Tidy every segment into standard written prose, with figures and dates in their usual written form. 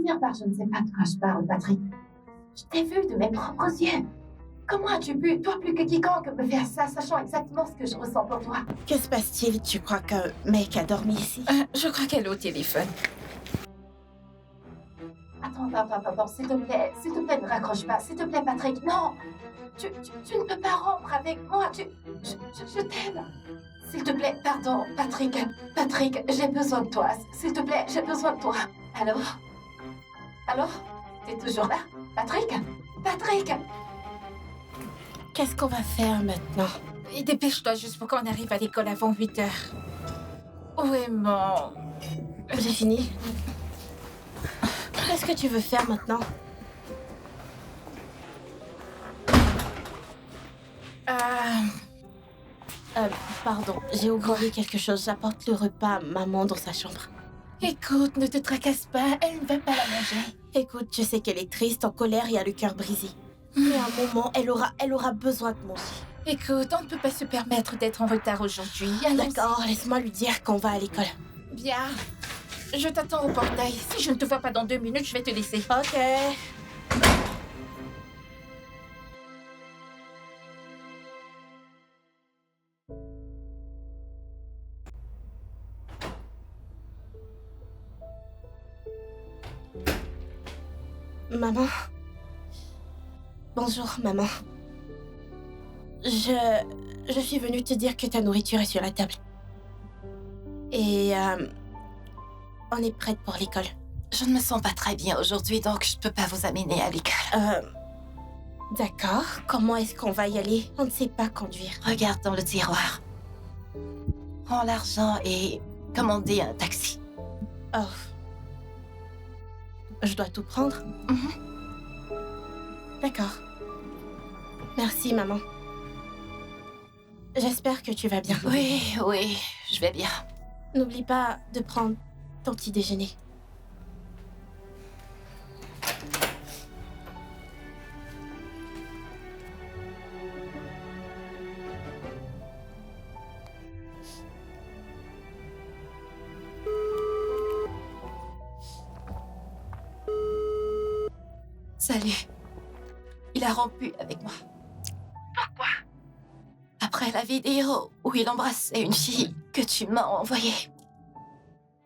finir par je ne sais pas de quoi je parle, Patrick. Je t'ai vu de mes propres yeux. Comment as-tu pu, toi plus que quiconque, me faire ça, sachant exactement ce que je ressens pour toi? Que se passe-t-il? Tu crois que mec a dormi ici? Je crois qu'elle est au téléphone. Attends, s'il te plaît, ne raccroche pas, s'il te plaît, Patrick, non! Tu ne peux pas rompre avec moi, je t'aime. S'il te plaît, pardon, Patrick, j'ai besoin de toi, s'il te plaît, j'ai besoin de toi. Allô? T'es toujours là? Patrick? Qu'est-ce qu'on va faire maintenant? Et dépêche-toi juste pour qu'on arrive à l'école avant 8h. Où est mon... J'ai fini. Qu'est-ce que tu veux faire maintenant? Pardon, j'ai oublié quelque chose. J'apporte le repas à maman dans sa chambre. Écoute, ne te tracasse pas, elle ne va pas la manger. Écoute, je sais qu'elle est triste, en colère et a le cœur brisé. Mais à un moment, elle aura besoin de moi aussi. Écoute, on ne peut pas se permettre d'être en retard aujourd'hui. D'accord, laisse-moi lui dire qu'on va à l'école. Viens, je t'attends au portail. Si je ne te vois pas dans 2 minutes, je vais te laisser. Ok. Maman? Bonjour, maman. Je suis venue te dire que ta nourriture est sur la table. Et on est prête pour l'école. Je ne me sens pas très bien aujourd'hui, donc je ne peux pas vous amener à l'école. D'accord. Comment est-ce qu'on va y aller? On ne sait pas conduire. Regarde dans le tiroir. Prends l'argent et commandez un taxi. Oh. Je dois tout prendre? D'accord. Merci, maman. J'espère que tu vas bien. Oui, je vais bien. N'oublie pas de prendre ton petit déjeuner. Salut. Il a rompu avec moi. Pourquoi? Après la vidéo où il embrassait une fille que tu m'as envoyée.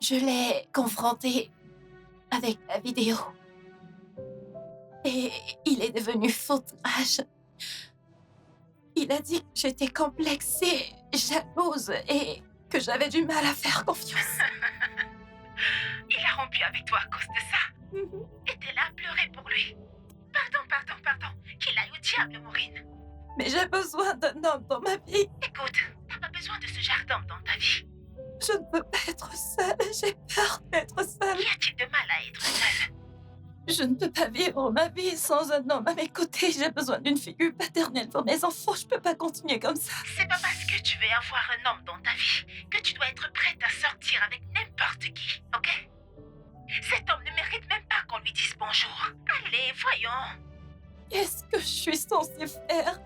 Je l'ai confronté avec la vidéo. Et il est devenu foutrage. Il a dit que j'étais complexée, jalouse et que j'avais du mal à faire confiance. Il a rompu avec toi à cause de ça. Et t'es là à pleurer pour lui. Pardon. Qu'il aille au diable, Maureen. Mais j'ai besoin d'un homme dans ma vie. Écoute, t'as pas besoin de ce jardin dans ta vie. Je ne peux pas être seule. J'ai peur d'être seule. Qu'y a-t-il de mal à être seule? Je ne peux pas vivre ma vie sans un homme à mes côtés. J'ai besoin d'une figure paternelle pour mes enfants. Je peux pas continuer comme ça. C'est pas parce que tu veux avoir un homme dans ta vie que tu dois être prête à sortir avec n'importe qui, ok? Cet homme ne mérite même pas qu'on lui dise bonjour. Allez, voyons. Qu'est-ce que je suis censée faire?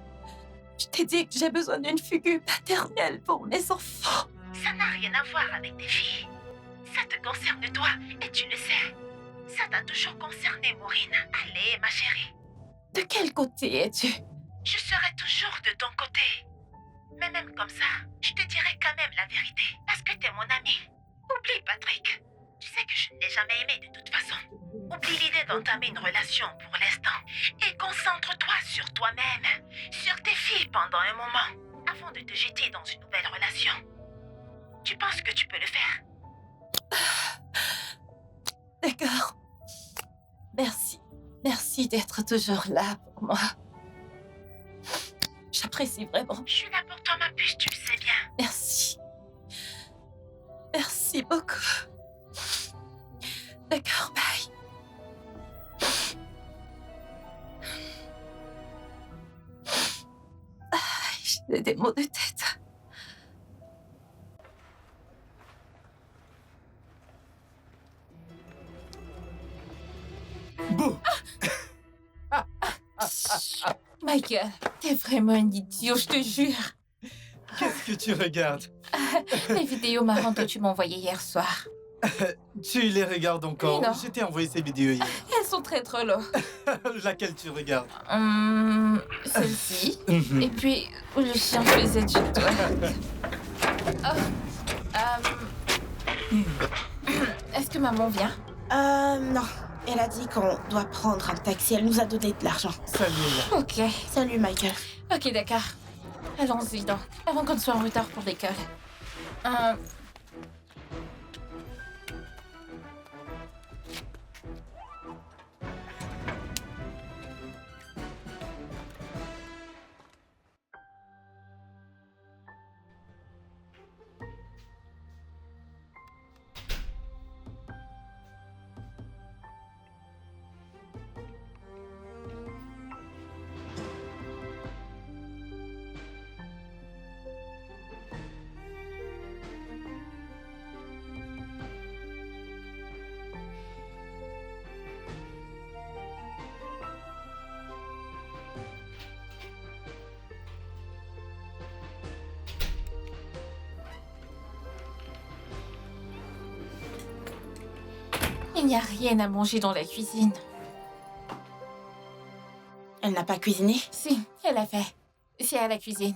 Je t'ai dit que j'ai besoin d'une figure paternelle pour mes enfants. Ça n'a rien à voir avec tes filles. Ça te concerne toi et tu le sais. Ça t'a toujours concerné, Maureen. Allez, ma chérie. De quel côté es-tu? Je serai toujours de ton côté. Mais même comme ça, je te dirai quand même la vérité. Parce que t'es mon ami. Oublie, Patrick. Tu sais que je ne l'ai jamais aimé de toute façon. Oublie l'idée d'entamer une relation pour l'instant. Et concentre-toi sur toi-même. Sur tes filles pendant un moment. Avant de te jeter dans une nouvelle relation. Tu penses que tu peux le faire? D'accord. Merci d'être toujours là pour moi. J'apprécie vraiment. Je suis là pour toi, ma puce, tu le sais bien. Merci beaucoup. D'accord, bye. J'ai des maux de tête. Bouh! Michael, t'es vraiment un idiot, je te jure. Qu'est-ce que tu regardes? Les vidéos marrantes que tu m'as envoyées hier soir. Tu les regardes encore? Oui, non. Je t'ai envoyé ces vidéos hier. Elles sont très drôles. Laquelle tu regardes? Celle-ci. Mhm. Et puis, où le chien faisait du doigt. Est-ce que maman vient? Non. Elle a dit qu'on doit prendre un taxi. Elle nous a donné de l'argent. Salut, là. Ok. Salut, Michael. Ok, d'accord. Allons-y donc, avant qu'on soit en retard pour l'école. Il n'y a rien à manger dans la cuisine. Elle n'a pas cuisiné? Si, elle a fait. C'est à la cuisine.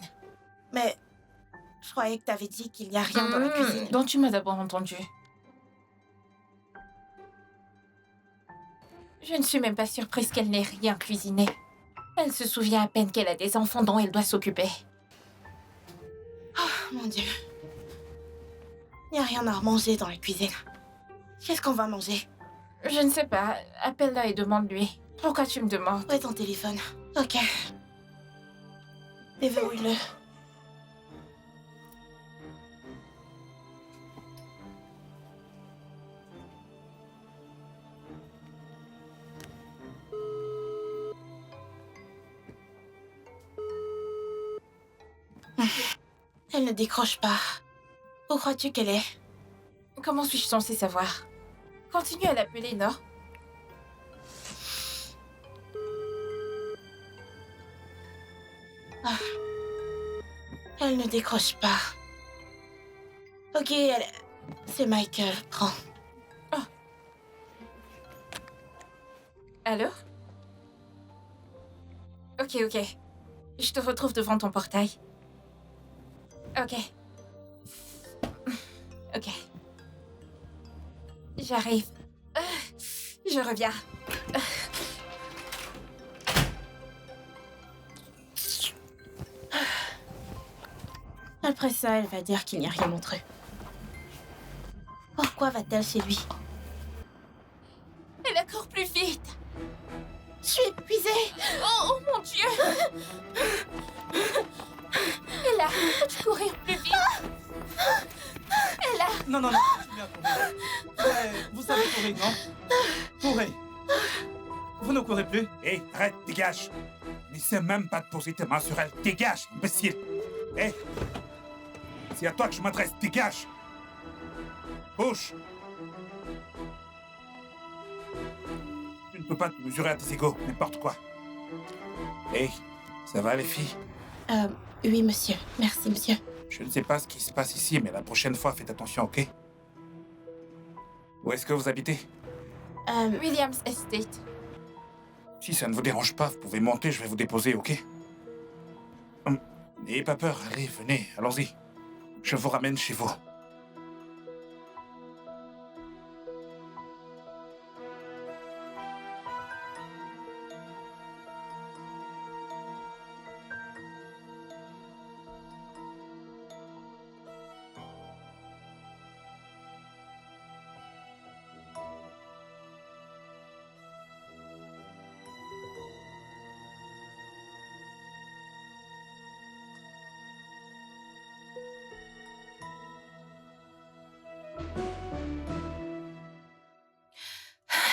Mais je croyais que t'avais dit qu'il n'y a rien dans la cuisine. Donc tu m'as d'abord entendu. Je ne suis même pas surprise qu'elle n'ait rien cuisiné. Elle se souvient à peine qu'elle a des enfants dont elle doit s'occuper. Oh, mon Dieu. Il n'y a rien à manger dans la cuisine. Qu'est-ce qu'on va manger? Je ne sais pas. Appelle-la et demande-lui. Pourquoi tu me demandes? Où est ton téléphone? Ok. Déverrouille-le. Elle ne décroche pas. Où crois-tu qu'elle est? Comment suis-je censée savoir? Continue à l'appeler, non? Elle ne décroche pas. Ok, elle... C'est Michael. Prends. Allô? Ok, ok. Je te retrouve devant ton portail. Ok. Ok. J'arrive. Je reviens. Après ça, elle va dire qu'il n'y a rien entre eux. Pourquoi va-t-elle chez lui? Elle accourt plus vite. Je suis épuisée. Oh mon Dieu! Ella, peux-tu courir plus vite? Ella! Non, non, non, continuez à courir. Ouais, vous savez courir, non? Courez. Vous ne courez plus? Hé, arrête, dégage. N'essaie même pas de poser tes mains sur elle. Dégage, imbécile. Hé, c'est à toi que je m'adresse. Dégage. Bouge. Tu ne peux pas te mesurer à tes égaux, n'importe quoi. Hé, ça va les filles? Oui, monsieur. Merci, monsieur. Je ne sais pas ce qui se passe ici, mais la prochaine fois, faites attention, ok? Où est-ce que vous habitez? Williams Estate. Si ça ne vous dérange pas, vous pouvez monter, je vais vous déposer, ok? N'ayez pas peur, allez, venez, allons-y. Je vous ramène chez vous.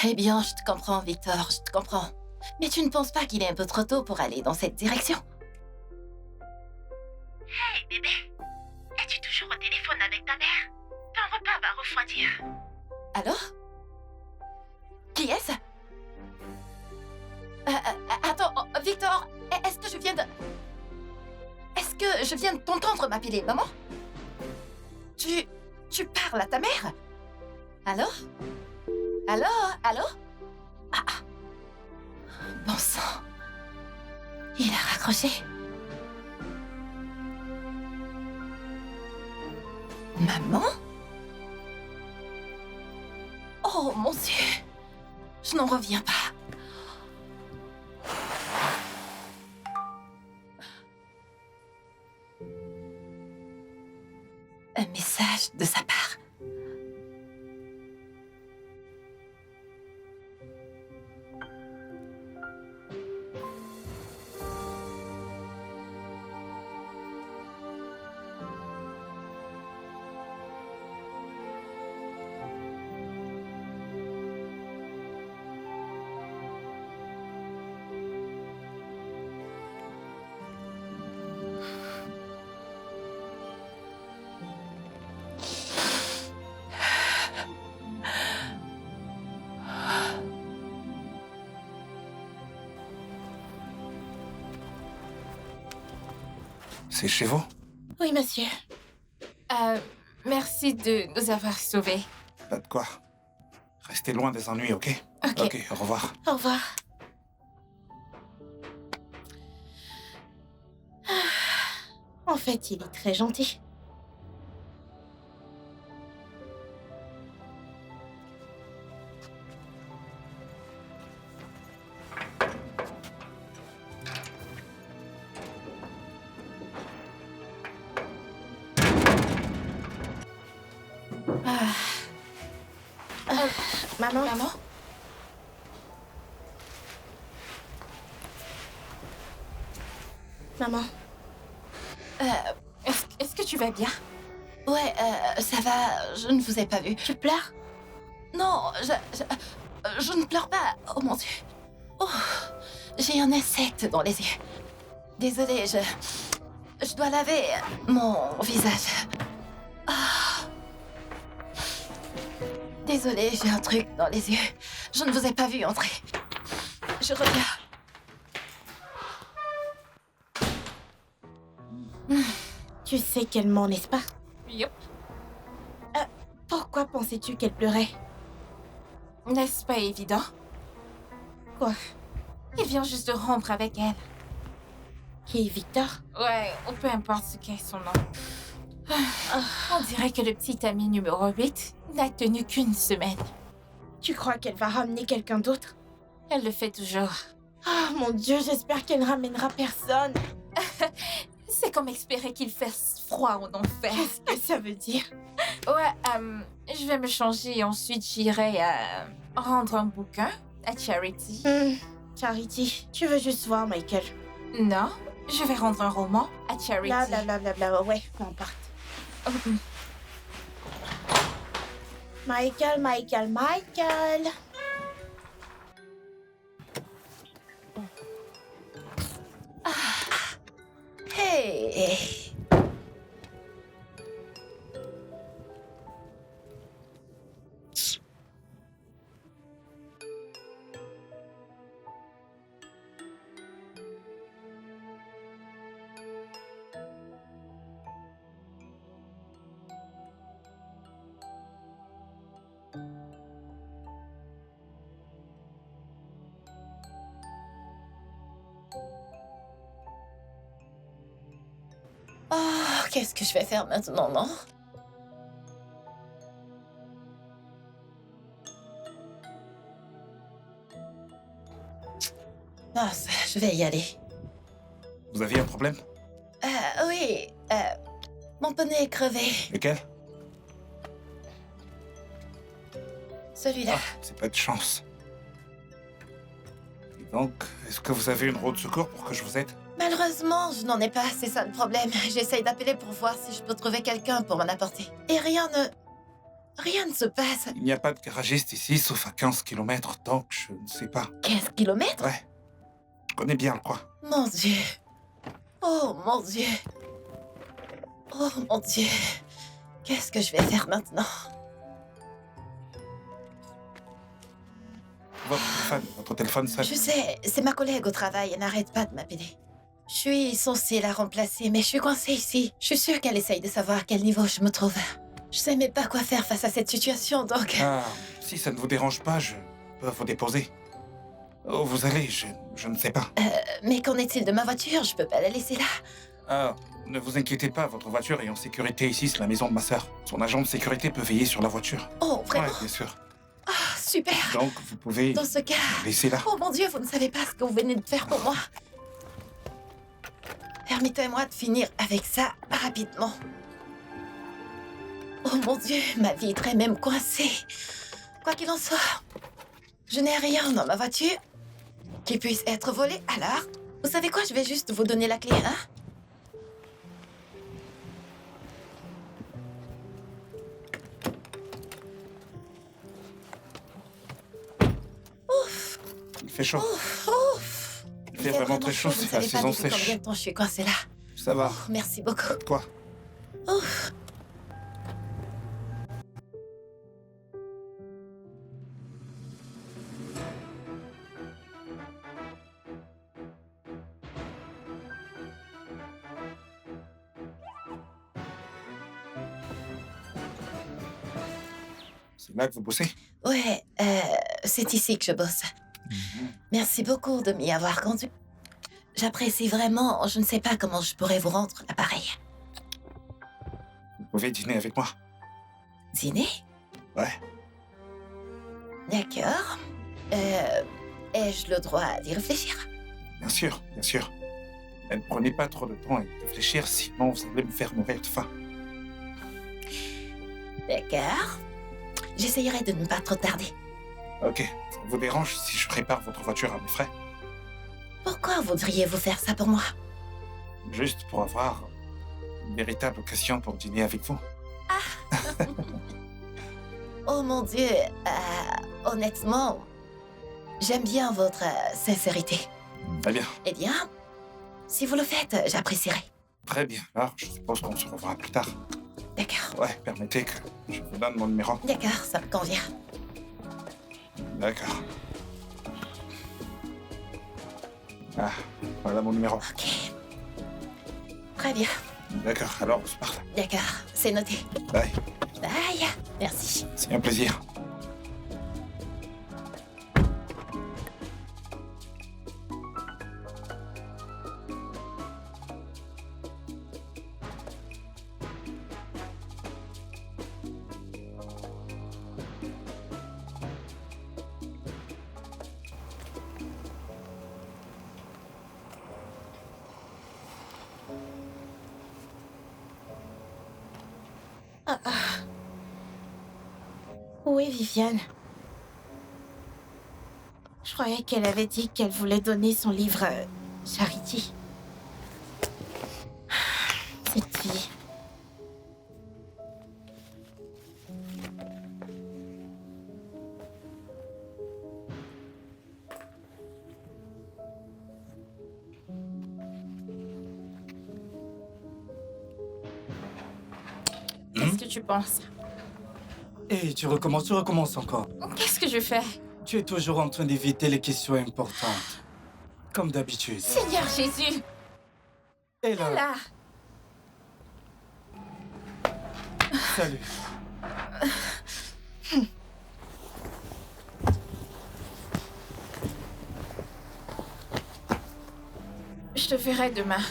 Eh bien, je te comprends, Victor, je te comprends. Mais tu ne penses pas qu'il est un peu trop tôt pour aller dans cette direction? Hey, bébé. Es-tu toujours au téléphone avec ta mère? Ton repas va refroidir. Alors? Qui est-ce? Attends, Victor, est-ce que je viens de... Est-ce que je viens de t'entendre m'appeler, maman? Tu parles à ta mère? Allô? Allô? Allô? Ah. Bon sang. Il a raccroché. Maman? Oh mon Dieu. Je n'en reviens pas. Un message de sa part. C'est chez vous? Oui, monsieur. Merci de nous avoir sauvés. Pas de quoi. Restez loin des ennuis, ok? Ok. Au revoir. Au revoir. En fait, il est très gentil. Maman? Maman? Maman? Est-ce que tu vas bien? Ouais, ça va, je ne vous ai pas vu. Tu pleures? Non, je ne pleure pas. Oh mon Dieu. Oh, j'ai un insecte dans les yeux. Désolée, je dois laver mon visage. Ah. Désolée, j'ai un truc dans les yeux. Je ne vous ai pas vu entrer. Je reviens. Tu sais qu'elle ment, n'est-ce pas? Yup. Pourquoi pensais-tu qu'elle pleurait? N'est-ce pas évident? Quoi? Il vient juste de rompre avec elle. Qui est Victor? Ouais, ou peu importe ce qu'est son nom. On dirait que le petit ami numéro 8 n'a tenu qu'une semaine. Tu crois qu'elle va ramener quelqu'un d'autre? Elle le fait toujours. Oh mon Dieu, j'espère qu'elle ne ramènera personne. C'est comme espérer qu'il fasse froid en enfer. Qu'est-ce que ça veut dire? Ouais, je vais me changer et ensuite j'irai rendre un bouquin à Charity. Charity, tu veux juste voir Michael? Non, je vais rendre un roman à Charity. Blablabla, ouais, peu importe. Michael. Hey. Oh, qu'est-ce que je vais faire maintenant, non? Mince, je vais y aller. Vous aviez un problème? Oui, mon poney est crevé. Lequel? Celui-là. C'est pas de chance. Et donc, est-ce que vous avez une roue de secours pour que je vous aide? Malheureusement, je n'en ai pas, c'est ça le problème. J'essaye d'appeler pour voir si je peux trouver quelqu'un pour m'en apporter. Et rien ne se passe. Il n'y a pas de garagiste ici, sauf à 15 km, donc je ne sais pas. 15 kilomètres? Ouais. Je connais bien le coin. Mon Dieu. Oh mon Dieu. Oh mon Dieu. Qu'est-ce que je vais faire maintenant? Votre téléphone sonne. Je sais, c'est ma collègue au travail, elle n'arrête pas de m'appeler. Je suis censée la remplacer, mais je suis coincée ici. Je suis sûre qu'elle essaye de savoir à quel niveau je me trouve. Je sais même pas quoi faire face à cette situation, donc... Ah, si ça ne vous dérange pas, je peux vous déposer. Oh, vous allez, je ne sais pas. Mais qu'en est-il de ma voiture? Je peux pas la laisser là. Ah, ne vous inquiétez pas, votre voiture est en sécurité ici, c'est la maison de ma sœur. Son agent de sécurité peut veiller sur la voiture. Oh, vraiment? Ouais, bien sûr. Ah, super. Donc, vous pouvez Dans ce cas... laisser là. Oh mon Dieu, vous ne savez pas ce que vous venez de faire pour moi. Permettez-moi de finir avec ça rapidement. Oh mon Dieu, ma vitre est même coincée. Quoi qu'il en soit, je n'ai rien dans ma voiture qui puisse être volé. Alors, vous savez quoi, je vais juste vous donner la clé, hein? Il fait chaud. Ouf. Il fait vraiment très chaud, Vous c'est la savez pas saison du tout combien sèche. de temps je suis coincée là. Ça va. Merci beaucoup. Quoi? Ouf. C'est là que vous bossez? Ouais, c'est ici que je bosse. Merci beaucoup de m'y avoir conduit. J'apprécie vraiment. Je ne sais pas comment je pourrais vous rendre l'appareil. Vous pouvez dîner avec moi. Dîner? Ouais. D'accord. Ai-je le droit d'y réfléchir? Bien sûr, bien sûr. Mais ne prenez pas trop de temps à y réfléchir, sinon vous allez me faire mourir de faim. D'accord. J'essayerai de ne pas trop tarder. Ok, ça vous dérange si je prépare votre voiture à mes frais? Pourquoi voudriez-vous faire ça pour moi? Juste pour avoir une véritable occasion pour dîner avec vous. Oh mon Dieu, honnêtement, j'aime bien votre sincérité. Très bien, Eh bien, si vous le faites, j'apprécierai. très bien. Alors, je suppose qu'on se reverra plus tard. D'accord. Ouais, permettez que je vous donne mon numéro. D'accord, ça me convient. D'accord. Ah, voilà mon numéro. Ok. Très bien. D'accord, alors on se parle. D'accord, c'est noté. Bye, Bye. Merci. c'est un plaisir. Où est Viviane? Je croyais qu'elle avait dit qu'elle voulait donner son livre Charity. Cette fille. Qu'est-ce que tu penses? Et tu recommences encore. Qu'est-ce que je fais? Tu es toujours en train d'éviter les questions importantes. Comme d'habitude. Seigneur Jésus, Et là, là. salut. Je te verrai demain.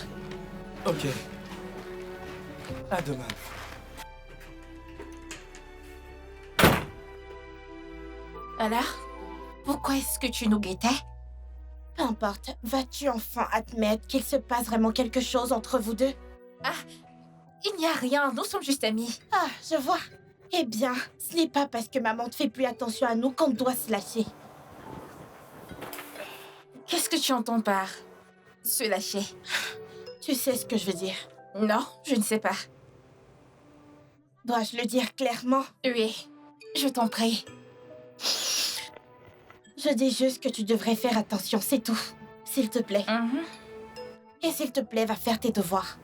Ok. À demain. Alors, pourquoi est-ce que tu nous guettais? Peu importe, vas-tu enfin admettre qu'il se passe vraiment quelque chose entre vous deux? Il n'y a rien, nous sommes juste amis. Ah, je vois. Eh bien, ce n'est pas parce que maman ne fait plus attention à nous qu'on doit se lâcher. Qu'est-ce que tu entends par se lâcher? Tu sais ce que je veux dire. Non, je ne sais pas. Dois-je le dire clairement? Oui, je t'en prie. Je dis juste que tu devrais faire attention, c'est tout. S'il te plaît. Mhm. Et s'il te plaît, va faire tes devoirs.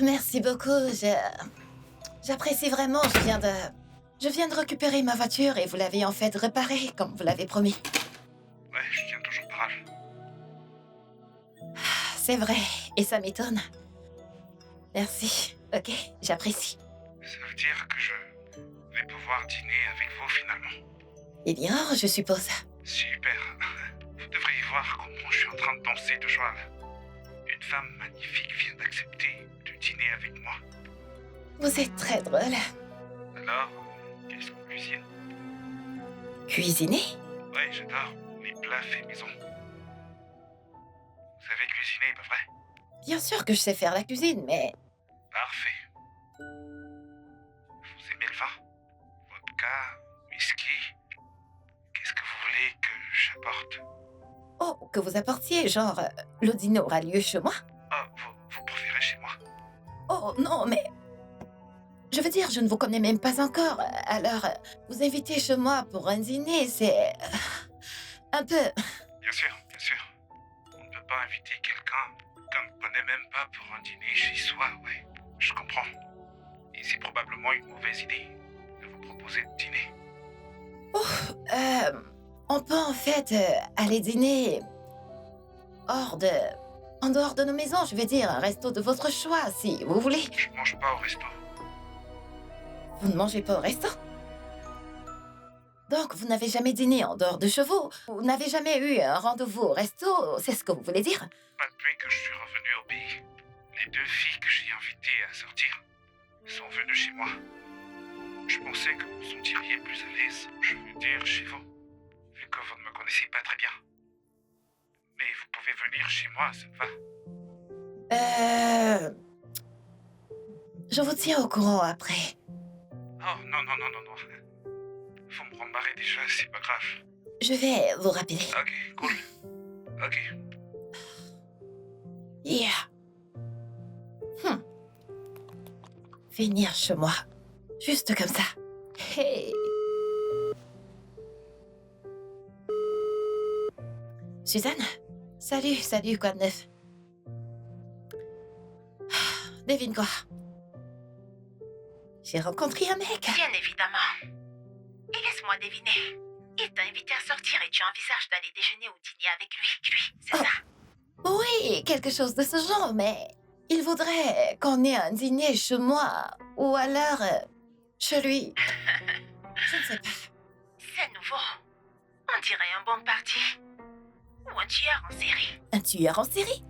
Merci beaucoup, j'apprécie vraiment, je viens de Je viens de récupérer ma voiture et vous l'avez en fait réparée, comme vous l'avez promis. Ouais, je tiens toujours parole. C'est vrai, et ça m'étonne. Merci, ok, j'apprécie. Ça veut dire que je vais pouvoir dîner avec vous finalement. Eh bien, je suppose. Super. Vous devriez voir comment je suis en train de danser de joie là. Une femme magnifique vient d'accepter de dîner avec moi. Vous êtes très drôle. Alors, qu'est-ce qu'on cuisine? Cuisiner? Ouais, j'adore les plats faits maison. Vous savez cuisiner, pas vrai? Bien sûr que je sais faire la cuisine, mais... Parfait. Vous aimez le vin? Vodka? Whisky? Qu'est-ce que vous voulez que j'apporte? Oh, que vous apportiez, genre, le dîner aura lieu chez moi? Oh, vous préférez chez moi? Oh, non, mais... Je veux dire, je ne vous connais même pas encore, alors vous inviter chez moi pour un dîner, c'est... un peu... Bien sûr, bien sûr. On ne peut pas inviter quelqu'un qu'on ne connaît même pas pour un dîner chez soi, ouais. Je comprends. Et c'est probablement une mauvaise idée de vous proposer de dîner. On peut en fait aller dîner en dehors de nos maisons, je veux dire, un resto de votre choix, si vous voulez. Je mange pas au resto. Vous ne mangez pas au resto? Donc, vous n'avez jamais dîné en dehors de chez vous? Vous n'avez jamais eu un rendez-vous au resto? C'est ce que vous voulez dire? Pas depuis que je suis revenu au pays. Les 2 filles que j'ai invitées à sortir sont venues chez moi. Je pensais que vous vous sentiriez plus à l'aise, je veux dire chez vous, vu que vous ne me connaissez pas très bien. Mais vous pouvez venir chez moi, ça me va. Je vous tiens au courant après. Oh, non. Vous me rembarrez déjà, c'est pas grave. Je vais vous rappeler. Ok, cool. Ok. Yeah. Venir chez moi. Juste comme ça. Hey. Suzanne? Salut, quoi de neuf? Devine quoi? J'ai rencontré un mec. Bien évidemment. Et laisse-moi deviner. Il t'a invité à sortir et tu envisages d'aller déjeuner ou dîner avec lui, c'est ça? Oui, quelque chose de ce genre, mais il voudrait qu'on ait un dîner chez moi, ou alors chez lui. Je ne sais pas. C'est nouveau. On dirait un bon parti. Ou un tueur en série. Un tueur en série?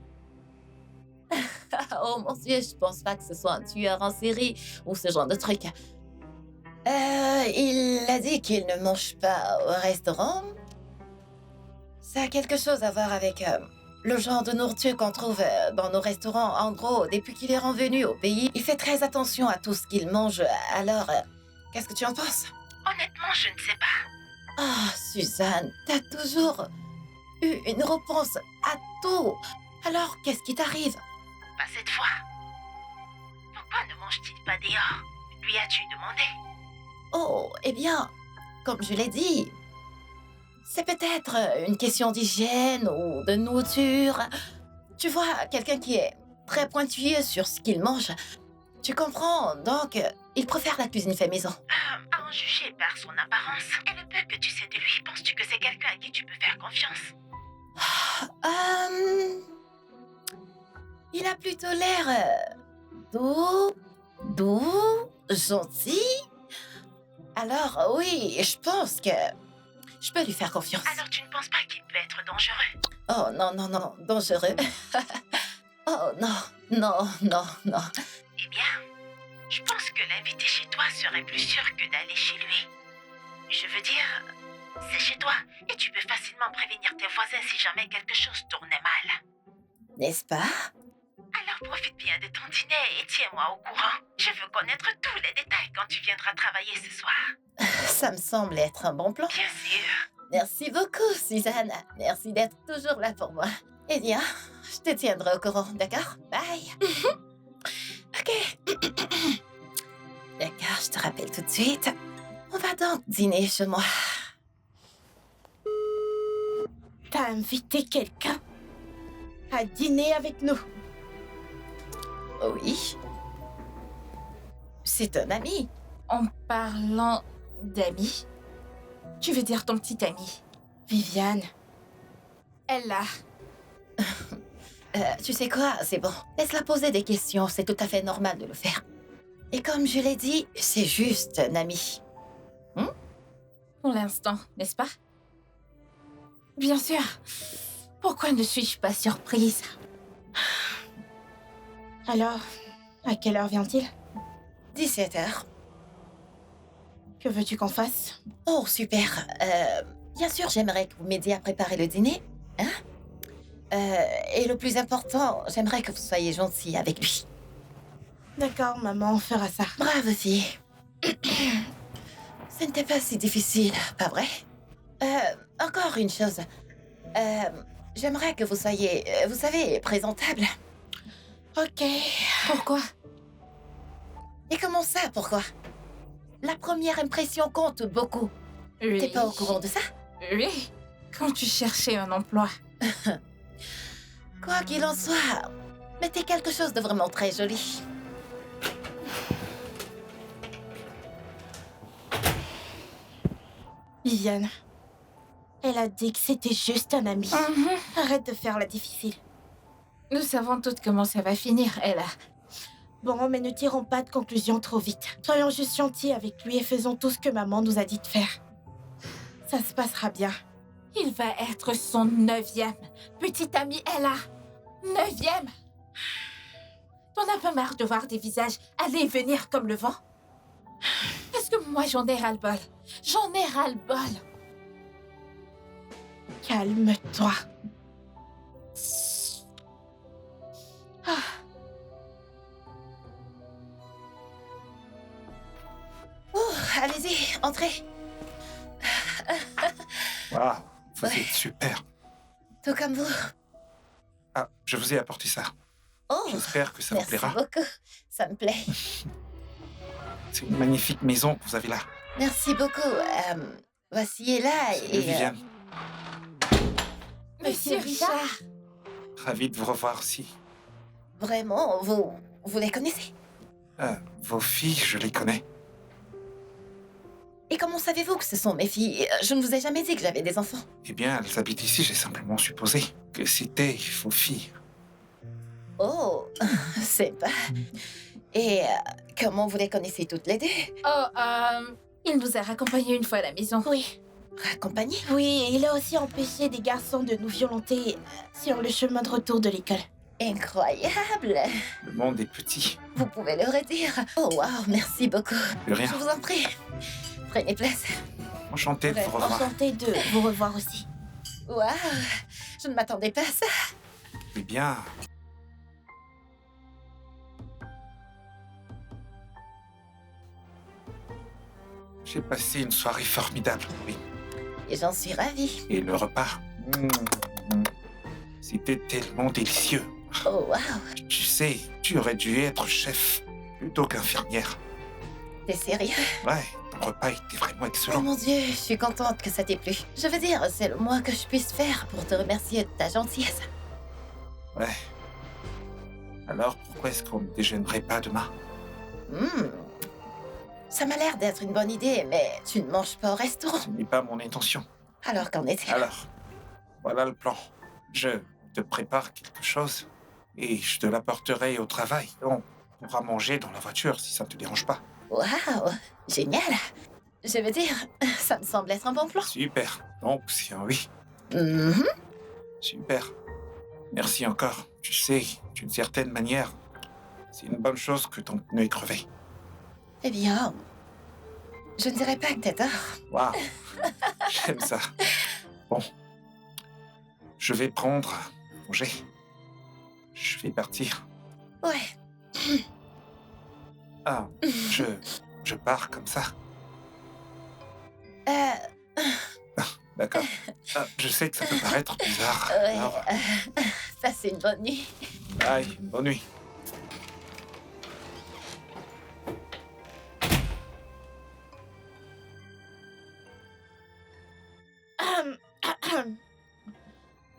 Oh mon Dieu, je pense pas que ce soit un tueur en série ou ce genre de truc. Il a dit qu'il ne mange pas au restaurant. Ça a quelque chose à voir avec le genre de nourriture qu'on trouve dans nos restaurants. En gros, depuis qu'il est revenu au pays, il fait très attention à tout ce qu'il mange. Alors, qu'est-ce que tu en penses? Honnêtement, je ne sais pas. Ah, Suzanne, t'as toujours eu une réponse à tout. Alors, qu'est-ce qui t'arrive? Pas cette fois. Pourquoi ne mange-t-il pas dehors? Lui as-tu demandé? Oh, eh bien, comme je l'ai dit, c'est peut-être une question d'hygiène ou de nourriture. Tu vois, quelqu'un qui est très pointilleux sur ce qu'il mange. Tu comprends, donc il préfère la cuisine fait maison. À en juger par son apparence et le peu que tu sais de lui, penses-tu que c'est quelqu'un à qui tu peux faire confiance? Il a plutôt l'air doux, gentil. Alors oui, je pense que je peux lui faire confiance. Alors tu ne penses pas qu'il peut être dangereux? Oh non, dangereux. Oh non. Eh bien, je pense que l'inviter chez toi serait plus sûr que d'aller chez lui. Je veux dire, c'est chez toi et tu peux facilement prévenir tes voisins si jamais quelque chose tournait mal. N'est-ce pas? Alors profite bien de ton dîner et tiens-moi au courant. Je veux connaître tous les détails quand tu viendras travailler ce soir. Ça me semble être un bon plan. Bien sûr. Merci beaucoup, Suzanne. Merci d'être toujours là pour moi. Eh bien, je te tiendrai au courant, d'accord? Bye. Ok. D'accord, je te rappelle tout de suite. On va donc dîner chez moi. T'as invité quelqu'un à dîner avec nous. Oui. C'est un ami. En parlant D'amis? Tu veux dire ton petit ami? Viviane, Ella. Tu sais quoi, c'est bon. Laisse-la poser des questions, c'est tout à fait normal de le faire. Et comme je l'ai dit, c'est juste un ami. Pour l'instant, n'est-ce pas? Bien sûr. Pourquoi ne suis-je pas surprise? alors, à quelle heure vient-il? 17h. Que veux-tu qu'on fasse? Oh, super. Bien sûr, j'aimerais que vous m'aidiez à préparer le dîner. Hein? Et le plus important, j'aimerais que vous soyez gentil avec lui. D'accord, maman, on fera ça. Brave fille. Ce n'était pas si difficile, pas vrai? Encore une chose. J'aimerais que vous soyez, vous savez, présentable. Ok. Pourquoi? Et comment ça, pourquoi? La première impression compte beaucoup. Oui. T'es pas au courant de ça? Oui. Quand tu cherchais un emploi. Quoi qu'il en soit, mettez quelque chose de vraiment très joli. Viviane, elle a dit que c'était juste un ami. Arrête de faire la difficile. Nous savons toutes comment ça va finir, Ella. Bon, mais ne tirons pas de conclusion trop vite. Soyons juste gentils avec lui et faisons tout ce que maman nous a dit de faire. Ça se passera bien. Il va être son 9e. Petite amie Ella. 9e. T'en as pas marre de voir des visages aller et venir comme le vent? Parce que moi, j'en ai ras-le-bol. J'en ai ras-le-bol. Calme-toi. Oh, allez-y, entrez. Waouh, vous Ouais. êtes super. Tout comme vous. Ah, je vous ai apporté ça. Oh, J'espère que ça vous merci plaira. beaucoup. Ça me plaît. C'est une magnifique maison que vous avez là. Merci beaucoup. Voici là Salut et... Viviane, Monsieur Richard. ravi de vous revoir aussi. Vraiment, vous les connaissez? Vos filles, je les connais. Et comment savez-vous que ce sont mes filles? Je ne vous ai jamais dit que j'avais des enfants. Eh bien, elles habitent ici, j'ai simplement supposé que c'était vos filles. Oh, c'est pas... Et comment vous les connaissez toutes les deux? Oh, il nous a raccompagnés une fois à la maison. Oui. Raccompagnées? Oui, et il a aussi empêché des garçons de nous violenter sur le chemin de retour de l'école. Incroyable! Le monde est petit. Vous pouvez leur dire. Oh, waouh, merci beaucoup. De rien. Je vous en prie. Prenez place. Enchanté de vous revoir. Enchantée de vous revoir aussi. Waouh, je ne m'attendais pas à ça. Eh bien, j'ai passé une soirée formidable, oui. Et j'en suis ravie. Et le repas, c'était tellement délicieux. Oh, waouh, Tu sais, tu aurais dû être chef plutôt qu'infirmière. t'es sérieux? Ouais, ton repas était vraiment Oh excellent. mon Dieu, je suis contente que ça t'ait plu. Je veux dire, c'est le moins que je puisse faire pour te remercier de ta gentillesse. Ouais. Alors, pourquoi est-ce qu'on ne déjeunerait pas demain? Hmm. Ça m'a l'air d'être une bonne idée, mais tu ne manges pas au restaurant. Ce n'est pas mon intention. Alors qu'en est-il? Alors, voilà le plan. Je te prépare quelque chose et je te l'apporterai au travail. On pourra manger dans la voiture si ça ne te dérange pas. Waouh, génial. Je veux dire, ça me semble être un bon plan. Super. Donc, c'est un oui. Mhm. Super. Merci encore. Tu sais, d'une certaine manière, c'est une bonne chose que ton pneu est crevé. Eh bien, je ne dirais pas que t'as tort. Waouh. J'aime ça. Bon. Je vais prendre congé. Je vais partir. Ouais, Ah, je pars comme ça. D'accord. Ah, je sais que ça peut paraître bizarre. ouais. Alors, Passez une bonne nuit. bye, bonne nuit.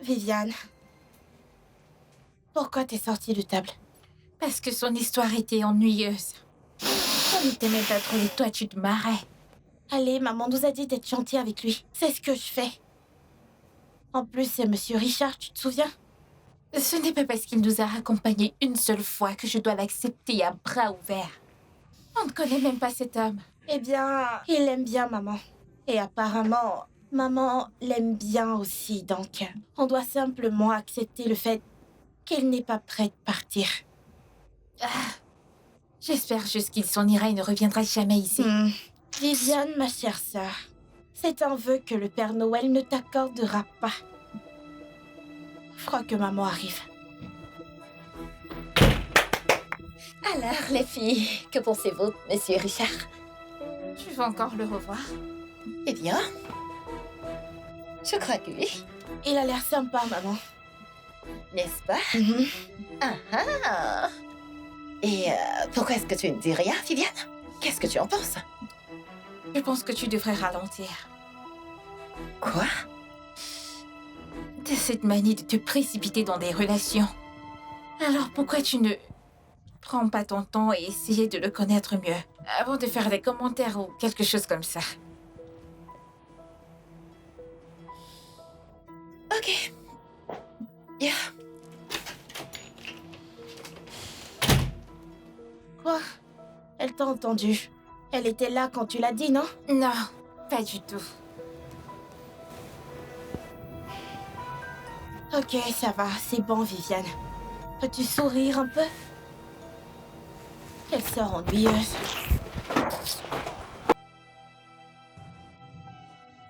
Viviane, pourquoi t'es sortie de table? Parce que son histoire était ennuyeuse. On n'était même pas trop et toi, tu te marrais. Allez, maman nous a dit d'être gentil avec lui. C'est ce que je fais. En plus, c'est Monsieur Richard, tu te souviens? Ce n'est pas parce qu'il nous a accompagnés une seule fois que je dois l'accepter à bras ouverts. On ne connaît même pas cet homme. Eh bien, il aime bien maman. Et apparemment, maman l'aime bien aussi, donc on doit simplement accepter le fait qu'elle n'est pas prête de partir. J'espère juste qu'il s'en ira et ne reviendra jamais ici. Viviane, ma chère sœur, c'est un vœu que le Père Noël ne t'accordera pas. Je crois que maman arrive. Alors, les filles, que pensez-vous, Monsieur Richard? Tu vas encore le revoir? Eh bien, je crois que oui, Il a l'air sympa, maman. n'est-ce pas? Ah ah! Et pourquoi est-ce que tu ne dis rien, Viviane? Qu'est-ce que tu en penses? Je pense que tu devrais ralentir. Quoi? T'as cette manie de te précipiter dans des relations. Alors pourquoi tu ne prends pas ton temps et essayer de le connaître mieux avant de faire des commentaires ou quelque chose comme ça? Ok. Bien. Quoi? Elle t'a entendu. Elle était là quand tu l'as dit, non? Non, pas du tout. Ok, ça va, c'est bon, Viviane. Peux-tu sourire un peu? Quelle sœur ennuyeuse.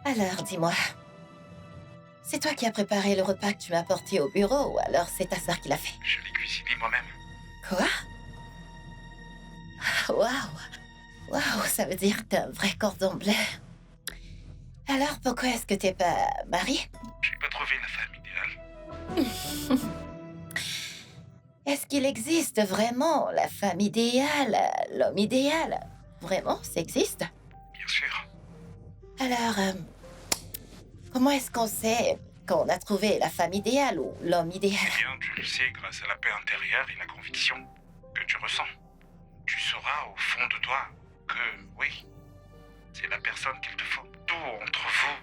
Alors, dis-moi. C'est toi qui as préparé le repas que tu m'as apporté au bureau ou alors c'est ta sœur qui l'a fait? Je l'ai cuisiné moi-même. Quoi? Waouh! Waouh, ça veut dire que t'as un vrai cordon bleu. Alors, pourquoi est-ce que t'es pas mariée? J'ai pas trouvé la femme idéale. Est-ce qu'il existe vraiment la femme idéale, l'homme idéal? Vraiment, ça existe? Bien sûr. Alors, comment est-ce qu'on sait qu'on a trouvé la femme idéale ou l'homme idéal? Eh bien, tu le sais grâce à la paix intérieure et la conviction que tu ressens. Tu sauras au fond de toi que, oui, c'est la personne qu'il te faut. Tout entre vous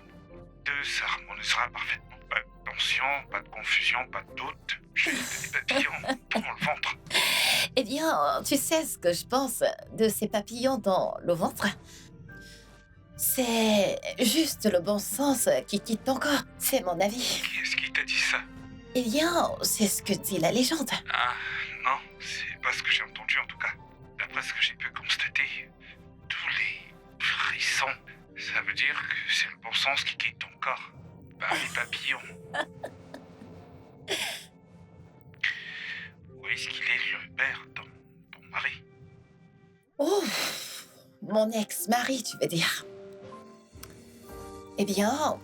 deux s'harmonisera parfaitement. Pas de tension, pas de confusion, pas de doute. Juste des papillons dans le ventre. Eh bien, tu sais ce que je pense de ces papillons dans le ventre? C'est juste le bon sens qui quitte ton corps, c'est mon avis. Qui est-ce qui t'a dit ça? Eh bien, c'est ce que dit la légende. Ah, non, c'est pas ce que j'ai entendu en tout cas. D'après ce que j'ai pu constater, tous les frissons, ça veut dire que c'est le bon sens qui quitte ton corps. Pas les papillons. Où est-ce qu'il est le père, ton mari? Oh, mon ex-mari, tu veux dire? Eh bien,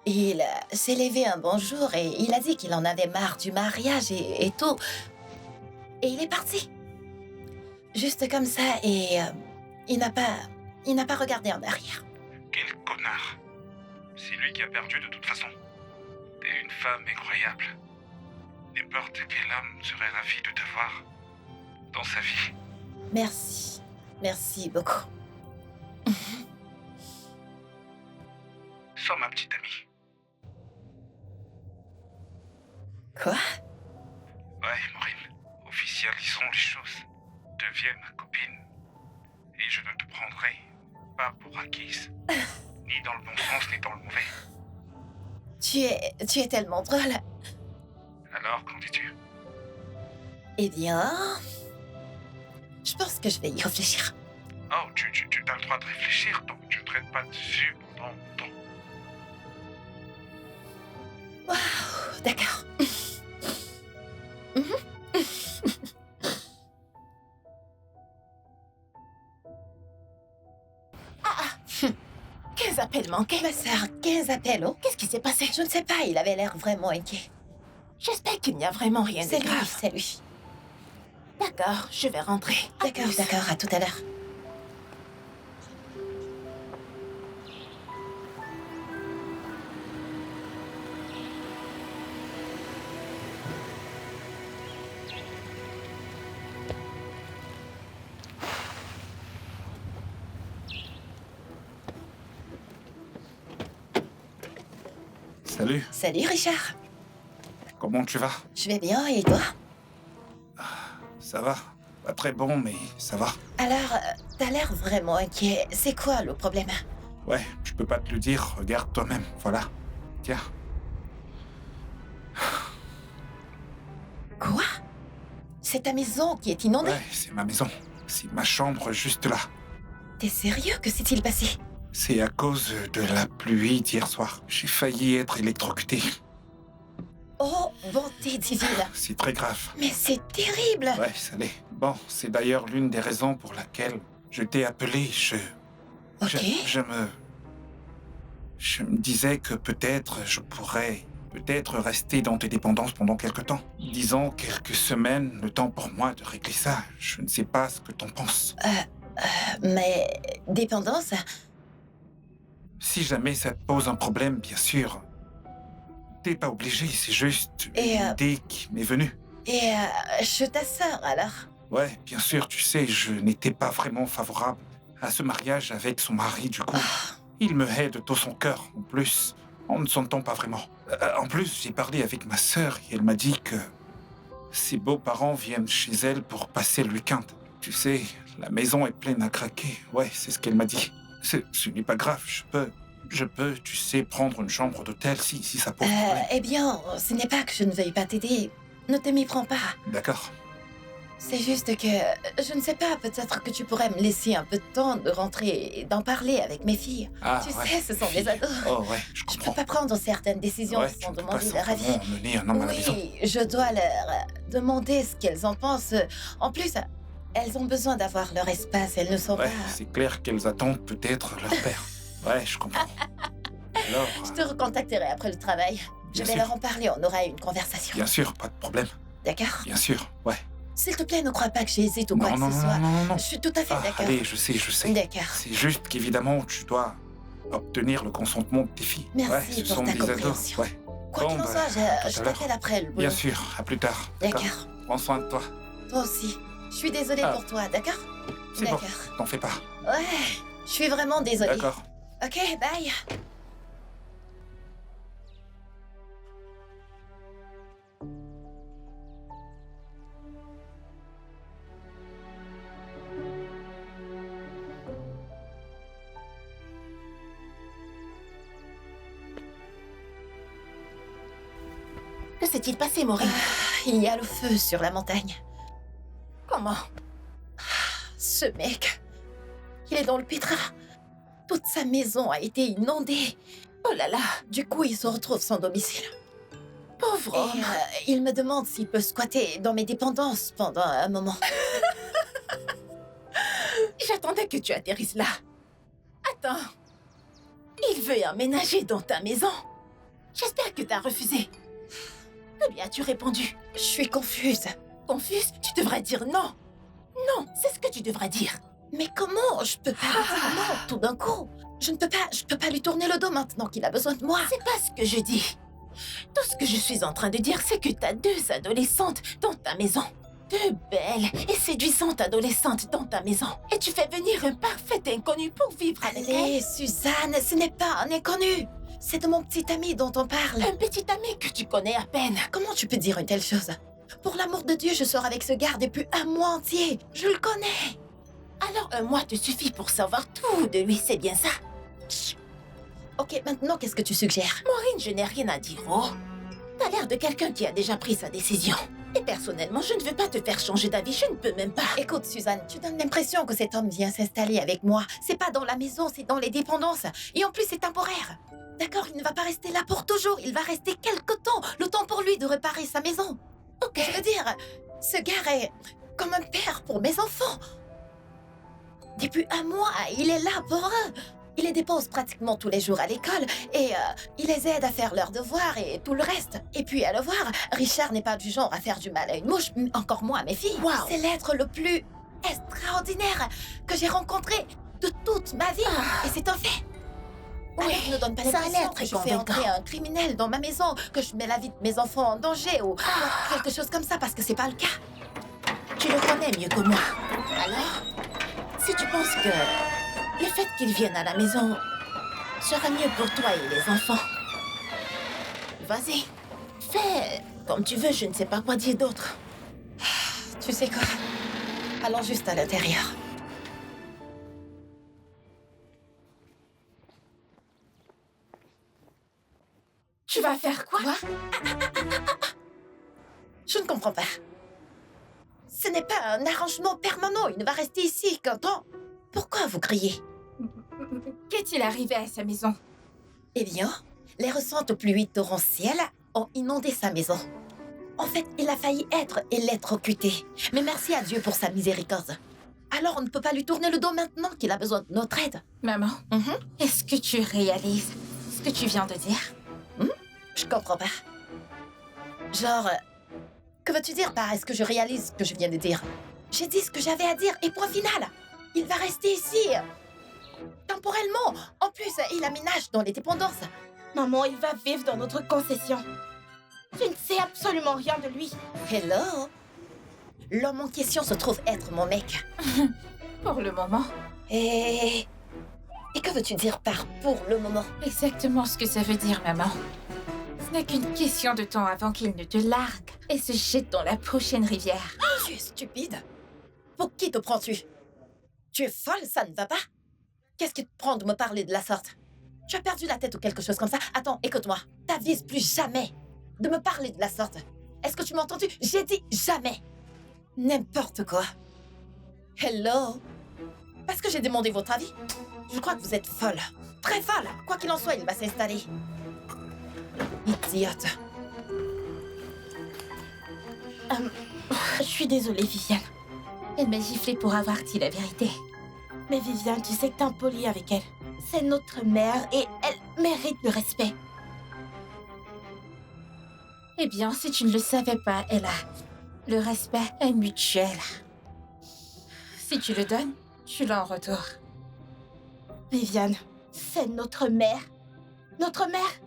il s'est levé un bon jour et il a dit qu'il en avait marre du mariage et tout. Et il est parti. Juste comme ça et il n'a pas regardé en arrière. Quel connard. C'est lui qui a perdu de toute façon. T'es une femme incroyable. N'importe quel homme serait ravi de t'avoir dans sa vie. Merci. Merci beaucoup. Sois ma petite amie. Quoi? Ouais, Maureen. Officialisons les choses. Deviens ma copine. Et je ne te prendrai pas pour acquise. Ni dans le bon sens, ni dans le mauvais. Tu es tellement drôle. Alors, qu'en dis-tu? Eh bien, je pense que je vais y réfléchir. Oh, tu as le droit de réfléchir, donc tu ne traites pas dessus pendant longtemps. Waouh, d'accord. Ah, 15 appels manqués. Ma sœur, 15 appels, oh? Qu'est-ce qui s'est passé? Je ne sais pas, il avait l'air vraiment inquiet. J'espère qu'il n'y a vraiment rien de C'est lui, grave. c'est lui. D'accord, je vais rentrer. À D'accord, plus. d'accord, à tout à l'heure. Salut, Salut Richard. comment tu vas? Je vais bien et toi? Ça va? Pas très bon, mais ça va. Alors, t'as l'air vraiment inquiet. C'est quoi le problème? Ouais, je peux pas te le dire, regarde toi-même, voilà. Tiens, Quoi? C'est ta maison qui est inondée? ouais, c'est ma maison. C'est ma chambre juste là. T'es sérieux? Que s'est-il passé? C'est à cause de la pluie d'hier soir. J'ai failli être électrocuté. Oh, bonté divine. C'est très grave. Mais c'est terrible. Ouais, ça l'est. Bon, c'est d'ailleurs l'une des raisons pour laquelle je t'ai appelé. Ok. Je me disais que peut-être je pourrais rester dans tes dépendances pendant quelque temps. Disons quelques semaines, le temps pour moi de régler ça. Je ne sais pas ce que t'en penses. Mais dépendance? Si jamais ça te pose un problème, bien sûr. T'es pas obligé, c'est juste Et, une idée qui m'est venue. Et je suis ta sœur alors? Ouais, bien sûr, tu sais, je n'étais pas vraiment favorable à ce mariage avec son mari, du coup. Il me hait de tout son cœur, en plus. On ne s'entend pas vraiment. En plus, j'ai parlé avec ma sœur et elle m'a dit que ses beaux-parents viennent chez elle pour passer le week-end. Tu sais, la maison est pleine à craquer. Ouais, c'est ce qu'elle m'a dit. Ce n'est pas grave, je peux, tu sais, prendre une chambre d'hôtel si ça pose problème. Eh bien, ce n'est pas que je ne veuille pas t'aider. Ne te m'y prends pas. D'accord. C'est juste que, je ne sais pas, peut-être que tu pourrais me laisser un peu de temps de rentrer et d'en parler avec mes filles. Ah, Tu ouais, sais, ce sont des ados. Oh, ouais, je Je comprends. peux pas prendre certaines décisions Ouais, tu sans ne peux demander pas leur avis. simplement emmener un homme à la maison. Oui, je dois leur demander ce qu'elles en pensent. En plus, elles ont besoin d'avoir leur espace. Elles ne sont Ouais, pas... c'est clair qu'elles attendent peut-être leur père. Ouais, je comprends. Alors, Je te recontacterai après le travail. Je Bien vais sûr. leur en parler. On aura une conversation. bien sûr, pas de problème. D'accord? Bien sûr, ouais. S'il te plaît, ne crois pas que j'hésite ou quoi Non, que non, ce non, soit. non, non, non. Je suis tout à fait Ah, d'accord. allez, je sais. D'accord. C'est juste qu'évidemment, tu dois obtenir le consentement de tes filles. Merci ouais, ce pour sont ta des ados. compréhension. Ouais. Quoi Bon, qu'il en bah, soit, à je tout à l'heure. t'appelle après le boulot. Bien sûr, à plus tard. D'accord. Prends soin de toi. Toi aussi. Je suis désolée Ah. pour toi, d'accord? C'est bon, D'accord. t'en fais pas. Ouais, je suis vraiment désolée. D'accord. Ok, bye. Que s'est-il passé, Maureen? Il y a le feu sur la montagne. Comment? Ce mec, il est dans le pétrin. Toute sa maison a été inondée. Oh là là, Du coup, il se retrouve sans domicile. pauvre Et homme. il me demande s'il peut squatter dans mes dépendances pendant un moment. J'attendais que tu atterrisses là. Attends. Il veut emménager dans ta maison. J'espère que t'as refusé. Que lui as-tu répondu? Je suis confuse. Confuse? Tu devrais dire non. Non, c'est ce que tu devrais dire. Mais comment je peux pas lui dire non tout d'un coup? Je peux pas lui tourner le dos maintenant qu'il a besoin de moi. C'est pas ce que je dis. Tout ce que je suis en train de dire, c'est que t'as 2 adolescentes dans ta maison. 2 belles et séduisantes adolescentes dans ta maison. Et tu fais venir un parfait inconnu pour vivre avec elle. Allez, Suzanne, ce n'est pas un inconnu. C'est de mon petit ami dont on parle. Un petit ami que tu connais à peine. Comment tu peux dire une telle chose? Pour l'amour de Dieu, je sors avec ce gars depuis un mois entier. Je le connais. Alors un mois te suffit pour savoir tout de lui, c'est bien ça? Ok, maintenant, qu'est-ce que tu suggères? Maureen, je n'ai rien à dire, oh. T'as l'air de quelqu'un qui a déjà pris sa décision. Et personnellement, je ne veux pas te faire changer d'avis, je ne peux même pas. Écoute, Suzanne, tu donnes l'impression que cet homme vient s'installer avec moi. C'est pas dans la maison, c'est dans les dépendances. Et en plus, c'est temporaire. D'accord, il ne va pas rester là pour toujours. Il va rester quelque temps. Le temps pour lui de réparer sa maison. Ok. Je veux dire, ce gars est comme un père pour mes enfants. Depuis un mois, il est là pour eux. Il les dépose pratiquement tous les jours à l'école et il les aide à faire leurs devoirs et tout le reste. Et puis, à le voir, Richard n'est pas du genre à faire du mal à une mouche, encore moins à mes filles. Wow. C'est l'être le plus extraordinaire que j'ai rencontré de toute ma vie. Et c'est un fait. Oui, Alors, ne donne pas ça a l'impression l'air que très je fais convaincant. entrer un criminel dans ma maison, que je mets la vie de mes enfants en danger ou quelque chose comme ça, parce que c'est pas le cas. Tu le connais mieux que moi. Alors, si tu penses que le fait qu'il vienne à la maison sera mieux pour toi et les enfants, vas-y. Fais comme tu veux, je ne sais pas quoi dire d'autre. Tu sais quoi? Allons juste à l'intérieur. Tu vas faire quoi? Je ne comprends pas. Ce n'est pas un arrangement permanent. Il ne va rester ici qu'un temps. Pourquoi vous criez? Qu'est-il arrivé à sa maison? Eh bien, les ressentes pluies torrentielles ont inondé sa maison. En fait, il a failli être électrocuté. Mais merci à Dieu pour sa miséricorde. Alors on ne peut pas lui tourner le dos maintenant qu'il a besoin de notre aide. Maman, est-ce que tu réalises ce que tu viens de dire? Je comprends pas. Genre, que veux-tu dire par est-ce que je réalise ce que je viens de dire? J'ai dit ce que j'avais à dire et point final. Il va rester ici. Temporellement. En plus, il aménage dans les dépendances. Maman, il va vivre dans notre concession. Tu ne sais absolument rien de lui. Hello? L'homme en question se trouve être mon mec. Pour le moment. Et que veux-tu dire par pour le moment? Exactement ce que ça veut dire, maman. Ce n'est qu'une question de temps avant qu'il ne te largue et se jette dans la prochaine rivière. Tu es stupide. Pour qui te prends-tu? Tu es folle, ça ne va pas. Qu'est-ce qui te prend de me parler de la sorte? Tu as perdu la tête ou quelque chose comme ça? Attends, écoute-moi. T'avises plus jamais de me parler de la sorte. Est-ce que tu m'as entendu? J'ai dit jamais. N'importe quoi. Hello? Parce que j'ai demandé votre avis? Je crois que vous êtes folle. Très folle. Quoi qu'il en soit, il va s'installer. Idiote. Je suis désolée, Viviane. Elle m'a giflé pour avoir dit la vérité. Mais Viviane, tu sais que t'es impolie avec elle. C'est notre mère et elle mérite le respect. Eh bien, si tu ne le savais pas, Ella, le respect est mutuel. Si tu le donnes, tu l'as en retour. Viviane, c'est notre mère. Notre mère,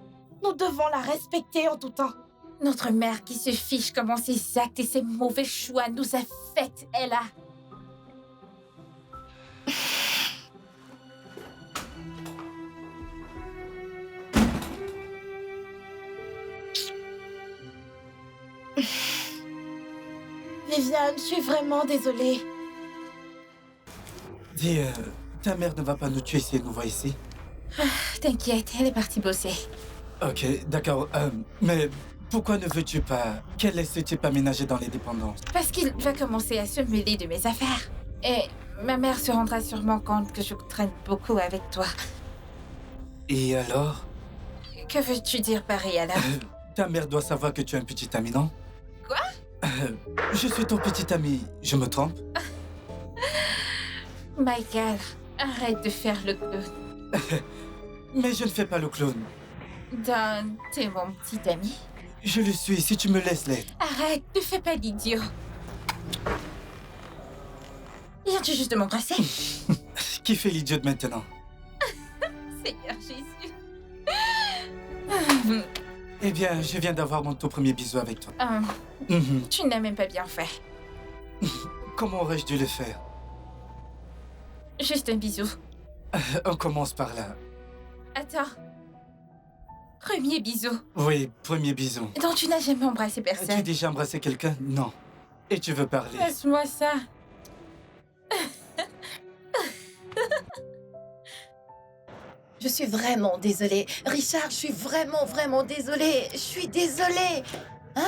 nous devons la respecter en tout temps. Notre mère qui se fiche comment ses actes et ses mauvais choix nous affectent, Ella. Viviane, je suis vraiment désolée. Dis, ta mère ne va pas nous tuer si elle nous voit ici? T'inquiète, elle est partie bosser. Ok, d'accord. Mais pourquoi ne veux-tu pas qu'elle laisse ce type aménager dans les dépendances? Parce qu'il va commencer à se mêler de mes affaires. Et ma mère se rendra sûrement compte que je traîne beaucoup avec toi. Et alors? Que veux-tu dire pareil alors? Ta mère doit savoir que tu es un petit ami, non? Quoi? Je suis ton petit ami. Je me trompe? Michael, arrête de faire le clown. Mais je ne fais pas le clown. Don, t'es mon petit ami. Je le suis si tu me laisses l'être. Arrête, ne fais pas l'idiot. Viens-tu juste de m'embrasser? Qui fait l'idiote maintenant? Seigneur Jésus. Eh bien, je viens d'avoir mon tout premier bisou avec toi. Tu n'as même pas bien fait. Comment aurais-je dû le faire? Juste un bisou. On commence par là. Attends. Premier bisou. Oui, premier bisou. Donc tu n'as jamais embrassé As-tu personne. déjà embrassé quelqu'un? Non. Et tu veux parler? Laisse-moi ça. Je suis vraiment désolée. Richard, je suis vraiment désolée. Je suis désolée. Hein?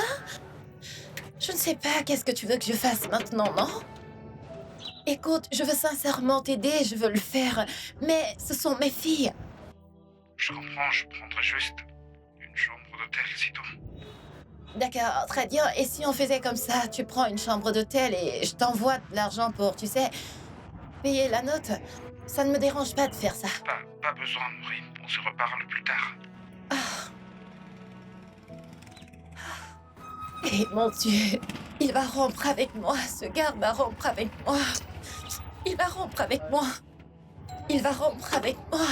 Je ne sais pas qu'est-ce que tu veux que je fasse maintenant, non? Écoute, je veux sincèrement t'aider, je veux le faire. Mais ce sont mes filles. Je comprends, je prendrais juste une chambre d'hôtel, c'est tout. D'accord, très bien. Et si on faisait comme ça, tu prends une chambre d'hôtel et je t'envoie de l'argent pour, tu sais, payer la note. Ça ne me dérange pas de faire ça. Pas besoin, Maureen, on se reparle plus tard. Et mon Dieu, il va rompre avec moi. Ce gars va rompre avec moi. Il va rompre avec moi. Il va rompre avec moi.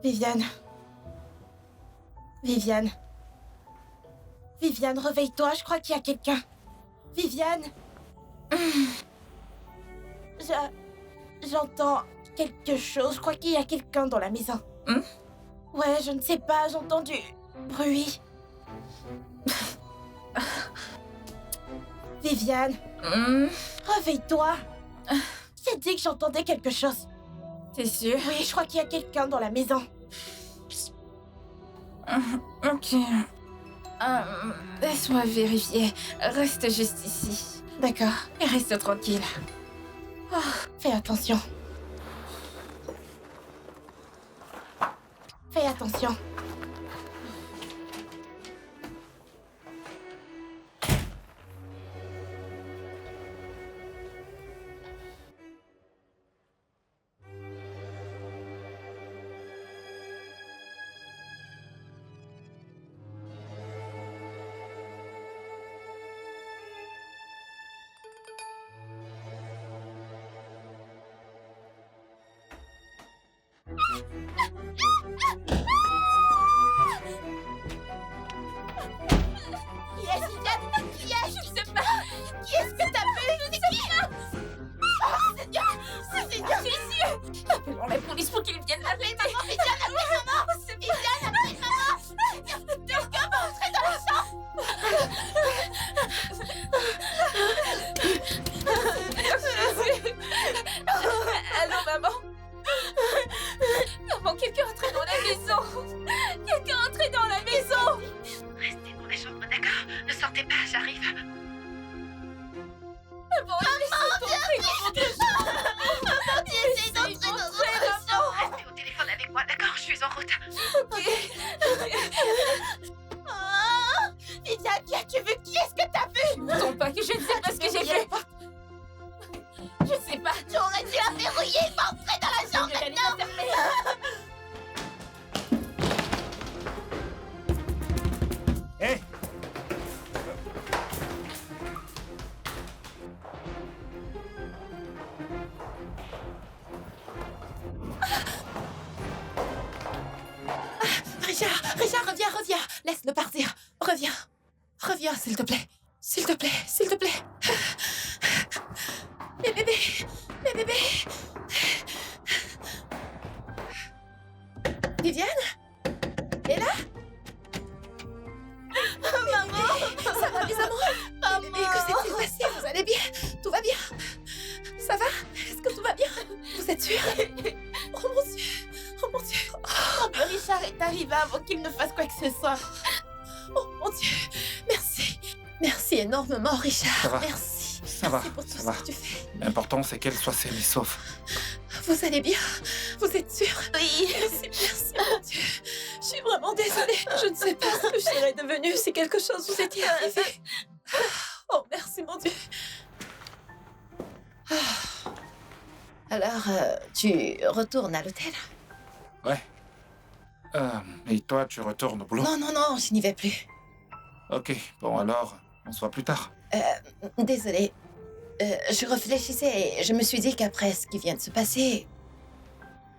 Viviane. Viviane. Viviane, réveille-toi, je crois qu'il y a quelqu'un. Viviane. J'entends quelque chose, je crois qu'il y a quelqu'un dans la maison. Ouais, je ne sais pas, j'entends du bruit. Viviane. Réveille-toi. J'ai dit que j'entendais quelque chose. T'es sûre? Oui, je crois qu'il y a quelqu'un dans la maison. Ok. Laisse-moi vérifier. Reste juste ici. D'accord. Et reste tranquille. Fais attention. Fais attention. Qui est-ce, Viviane? Qui est-ce? Je sais pas. Qui est-ce que t'as vu? Je sais pas. Oh, Seigneur! Seigneur Jésus! Appelons la police pour qu'ils viennent l'arrêter. Maman, Viviane, appelle maman! C'est Viviane, appelle maman! Quelqu'un va entrer dans la chambre! Allô, maman? Maman, quelqu'un est entré dans la maison. Quelqu'un est entré dans la maison. Restez dans la chambre, d'accord? Ne sortez pas, j'arrive. Maman, Maman, tu essaies d'entrer dans notre chambre! Restez au téléphone avec moi, d'accord? Je suis en route. Oh, Viviane, qui as-tu vu? Qui est-ce que t'as vu? Non, pas que je ne sais pas ce que j'ai fait. Je sais pas. Tu aurais dû la verrouiller! Il va entrer dans la chambre Je vais maintenant! la fermer. Hé! Richard, reviens. Laisse-le partir. Reviens, s'il te plaît. S'il te plaît. Mes bébés. Viviane? Et là? Maman! Ça va, mes amours? Maman! Bébé, que s'est-il passé? Vous allez bien? Tout va bien? Ça va? Est-ce que tout va bien? Vous êtes sûrs? Oh mon Dieu! Richard est arrivé avant qu'il ne fasse quoi que ce soit. Oh mon Dieu! Merci énormément, Richard. Ça va. Merci. Ça va, Merci pour tout ça ce va. que tu fais. L'important, c'est qu'elle soit saine et sauve. Vous allez bien? Vous êtes sûrs? Oui. Merci, mon Dieu. Je suis vraiment désolée. Je ne sais pas ce que je serais devenue si quelque chose vous était arrivé. Oh, merci, mon Dieu. Alors, tu retournes à l'hôtel? Ouais. Et toi, tu retournes au boulot? Non, je n'y vais plus. Ok, bon alors, on se voit plus tard. Désolée. Je réfléchissais et je me suis dit qu'après ce qui vient de se passer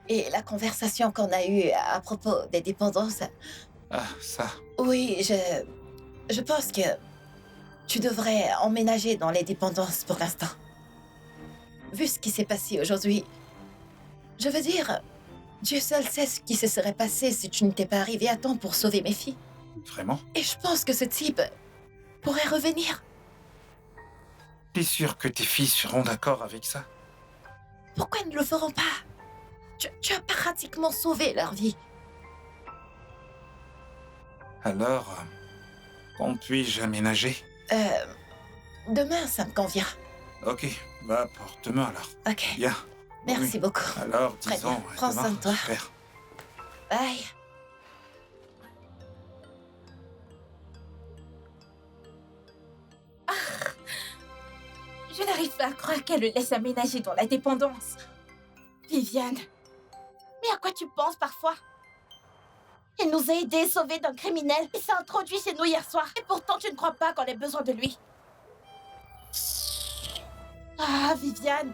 et la conversation qu'on a eue à propos des dépendances, Ah, ça. oui, je pense que tu devrais emménager dans les dépendances pour l'instant. Vu ce qui s'est passé aujourd'hui, je veux dire, Dieu seul sait ce qui se serait passé si tu n'étais pas arrivé à temps pour sauver mes filles. Vraiment? Et je pense que ce type pourrait revenir. T'es sûr que tes filles seront d'accord avec ça? Pourquoi ils ne le feront pas? Tu as pratiquement sauvé leur vie. Alors, quand puis-je aménager? Demain, ça me convient. Ok, bah pour demain alors. Ok, Bien. merci Oui. beaucoup. Alors, Très disons, bien. Prends demain, soin de toi. super. Bye. Je n'arrive pas à croire qu'elle le laisse aménager dans la dépendance. Viviane. Mais à quoi tu penses parfois? Il nous a aidés, sauvés d'un criminel. Il s'est introduit chez nous hier soir. Et pourtant, tu ne crois pas qu'on ait besoin de lui. Ah, Viviane.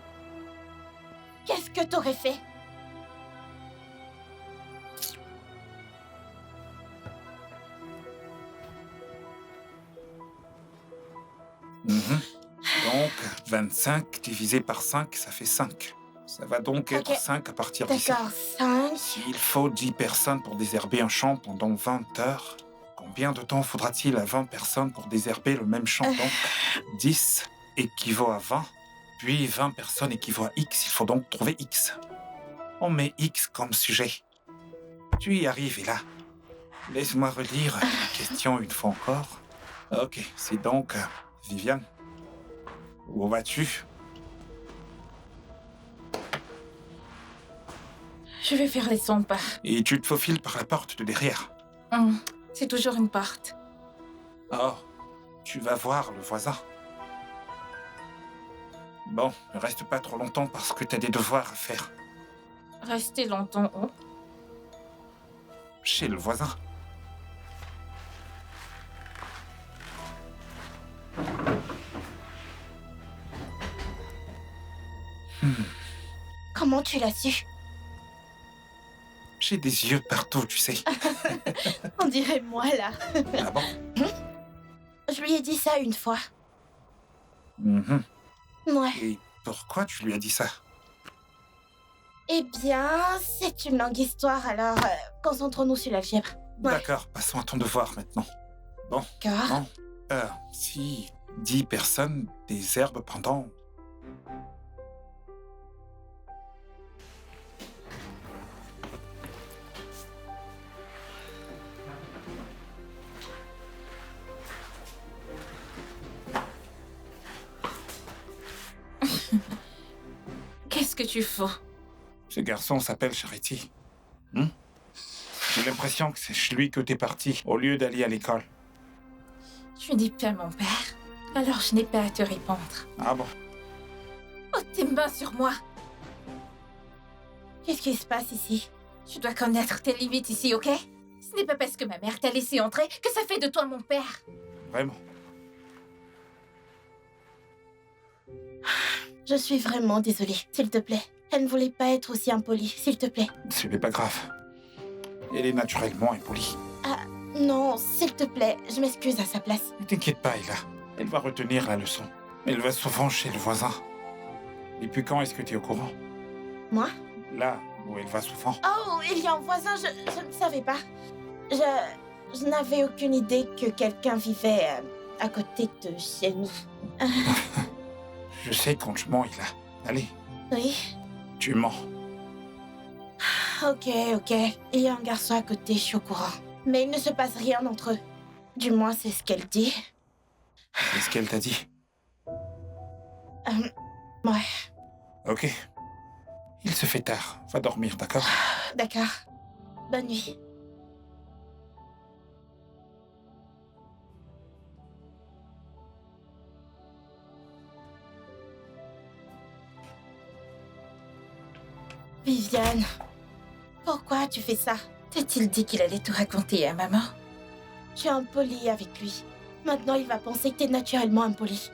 Qu'est-ce que t'aurais fait? Donc, 25 divisé par 5, ça fait 5. Ça va donc être Ok. 5 à partir d'ici. D'accord, 5. S'il faut 10 personnes pour désherber un champ pendant 20 heures, combien de temps faudra-t-il à 20 personnes pour désherber le même champ? Donc, 10 équivaut à 20, puis 20 personnes équivaut à X. Il faut donc trouver X. On met X comme sujet. Tu y arrives, et là. Laisse-moi relire la question une fois encore. Ok, c'est donc Viviane. Où vas-tu? Je vais faire les 100 pas. Et tu te faufiles par la porte de derrière. C'est toujours une porte. Oh, tu vas voir le voisin. Bon, ne reste pas trop longtemps parce que t'as des devoirs à faire. Rester longtemps où? Chez le voisin. Comment tu l'as su? J'ai des yeux partout, tu sais. On dirait moi, là. Ah bon? Je lui ai dit ça une fois. Mhm. Ouais. Et pourquoi tu lui as dit ça? Eh bien, c'est une longue histoire, alors concentrons-nous sur l'algèbre. Ouais. D'accord, passons à ton devoir maintenant. D'accord. Non. Si 10 personnes désherbent pendant... Qu'est-ce que tu fous? Ce garçon s'appelle Charity. J'ai l'impression que c'est chez lui que t'es parti, au lieu d'aller à l'école. Tu n'es pas mon père, alors je n'ai pas à te répondre. Ah bon? Oh, tes mains sur moi! Qu'est-ce qui se passe ici? Tu dois connaître tes limites ici, ok? Ce n'est pas parce que ma mère t'a laissé entrer que ça fait de toi mon père. Vraiment? Je suis vraiment désolée, s'il te plaît. Elle ne voulait pas être aussi impolie, s'il te plaît. Ce n'est pas grave. Elle est naturellement impolie. Non, s'il te plaît, je m'excuse à sa place. Ne t'inquiète pas, Ella. Elle va retenir la leçon. Elle va souvent chez le voisin. Depuis quand est-ce que tu es au courant? Moi? Là où elle va souvent. Oh, il y a un voisin, je ne savais pas. Je n'avais aucune idée que quelqu'un vivait à côté de chez nous. Je sais quand je mens, Ella. Allez, Oui, tu mens. ok. Il y a un garçon à côté, je suis au courant. Mais il ne se passe rien entre eux. Du moins, c'est ce qu'elle dit. C'est ce qu'elle t'a dit. Ouais, Ok. Il se fait tard. Va dormir, d'accord? d'accord. Bonne nuit. Viviane, pourquoi tu fais ça? T'a-t-il dit qu'il allait tout raconter à maman? Tu es impoli avec lui. Maintenant, il va penser que t'es naturellement impoli.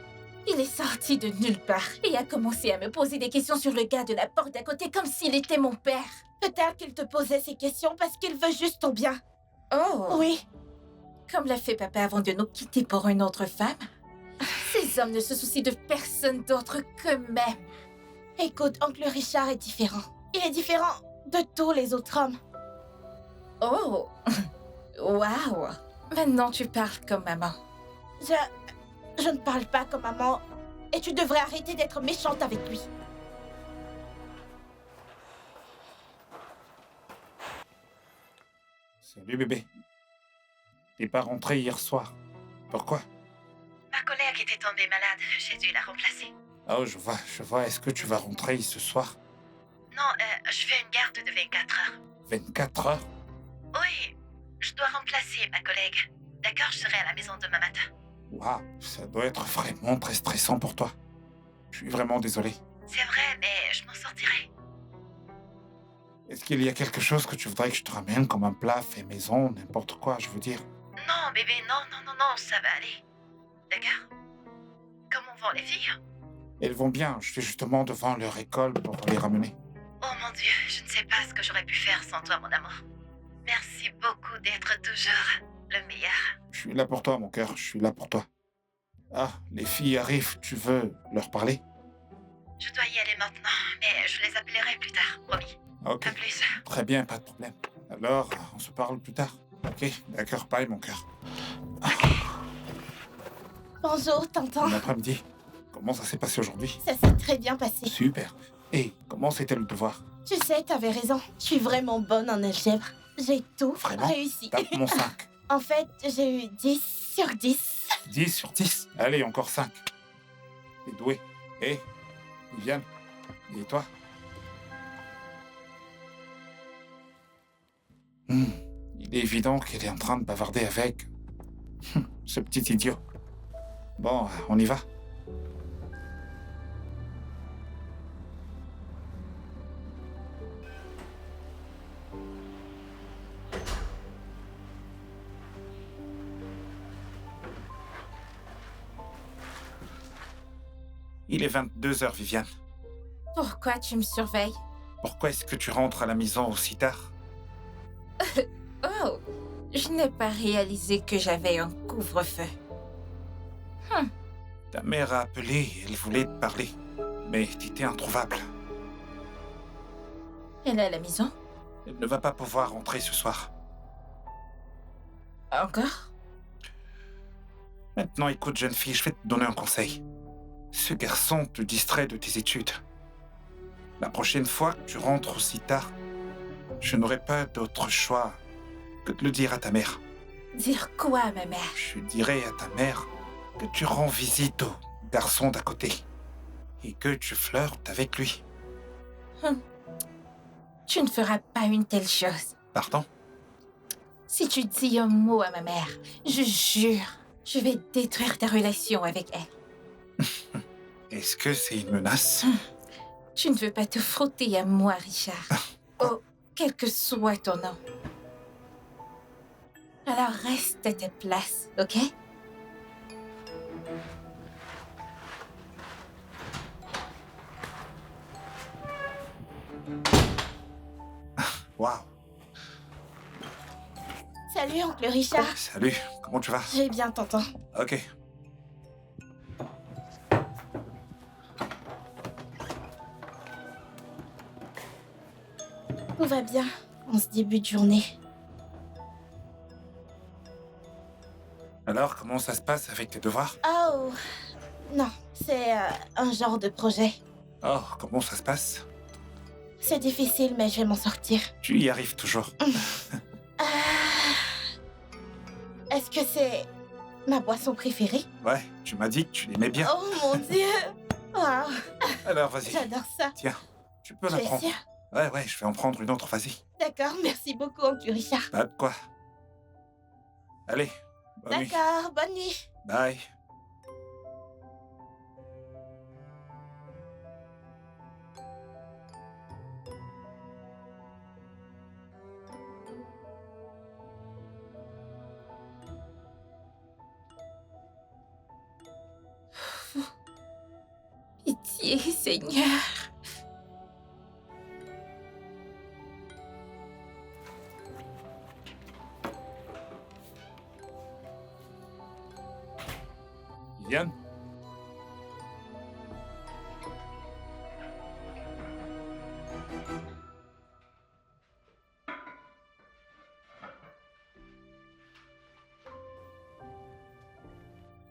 Il est sorti de nulle part et a commencé à me poser des questions sur le gars de la porte d'à côté comme s'il était mon père. Peut-être qu'il te posait ces questions parce qu'il veut juste ton bien. Oh! Oui, Comme l'a fait papa avant de nous quitter pour une autre femme. Ces hommes ne se soucient de personne d'autre qu'eux-mêmes. écoute, oncle Richard est différent. Il est différent de tous les autres hommes. Oh! Waouh! Maintenant tu parles comme maman. Je ne parle pas comme maman. Et tu devrais arrêter d'être méchante avec lui. Salut, bébé. T'es pas rentré hier soir. Pourquoi? Ma collègue était tombée malade, j'ai dû la remplacer. Oh, je vois. Est-ce que tu vas rentrer ce soir? Non, je fais une garde de 24 heures. 24 heures? Oui, je dois remplacer ma collègue. D'accord, je serai à la maison demain matin. Waouh, ça doit être vraiment très stressant pour toi. Je suis vraiment désolé. C'est vrai, mais je m'en sortirai. Est-ce qu'il y a quelque chose que tu voudrais que je te ramène, comme un plat fait maison, n'importe quoi, je veux dire? Non, bébé, non, ça va aller. D'accord? Comment vont les filles? Elles vont bien, je suis justement devant leur école pour les ramener. Oh mon Dieu, je ne sais pas ce que j'aurais pu faire sans toi, mon amour. Merci beaucoup d'être toujours le meilleur. Je suis là pour toi, mon cœur, je suis là pour toi. Ah, les filles arrivent, tu veux leur parler? Je dois y aller maintenant, mais je les appellerai plus tard, promis. Ok, À plus. très bien, pas de problème. Alors, on se parle plus tard. Ok, d'accord, bye mon cœur. Bonjour, tonton. Bon après-midi. Comment ça s'est passé aujourd'hui? Ça s'est très bien passé. Super. Et comment c'était le devoir? Tu sais, t'avais raison. Je suis vraiment bonne en algèbre. J'ai tout Vraiment? réussi. Tape mon 5. En fait, j'ai eu 10 sur 10. 10 sur 10. Allez, encore 5. T'es doué. Et Viviane? Et toi? Il est évident qu'elle est en train de bavarder avec ce petit idiot. Bon, on y va. Il est 22h, Viviane. Pourquoi tu me surveilles? Pourquoi est-ce que tu rentres à la maison aussi tard? Oh, je n'ai pas réalisé que j'avais un couvre-feu. Ta mère a appelé et elle voulait te parler. Mais t'étais introuvable. Elle est à la maison? Elle ne va pas pouvoir rentrer ce soir. Encore? Maintenant, écoute, jeune fille, je vais te donner un conseil. Ce garçon te distrait de tes études. La prochaine fois que tu rentres aussi tard, je n'aurai pas d'autre choix que de le dire à ta mère. Dire quoi à ma mère? Je dirai à ta mère que tu rends visite au garçon d'à côté et que tu flirtes avec lui. Tu ne feras pas une telle chose. Pardon? Si tu dis un mot à ma mère, je jure, je vais détruire ta relation avec elle. Est-ce que c'est une menace? Tu ne veux pas te frotter à moi, Richard. Oh, quel que soit ton nom. Alors reste à ta place, ok? Waouh! Salut, oncle Richard. Salut, comment tu vas? Je vais bien, tonton. Ok. Tout va bien en ce début de journée. Alors, comment ça se passe avec tes devoirs? Oh, non, c'est un genre de projet. Oh, comment ça se passe? C'est difficile, mais je vais m'en sortir. Tu y arrives toujours. Ah, est-ce que c'est ma boisson préférée? Ouais, tu m'as dit que tu l'aimais bien. Oh mon Dieu! Wow, Alors, vas-y. j'adore ça. Tiens, tu peux Tu la es prendre. sûr? Ouais, je vais en prendre une autre, vas-y. D'accord, merci beaucoup, oncle Richard. Pas de quoi. Allez, bonne nuit. D'accord, bonne nuit. Bye. Pitié, Seigneur. Viviane?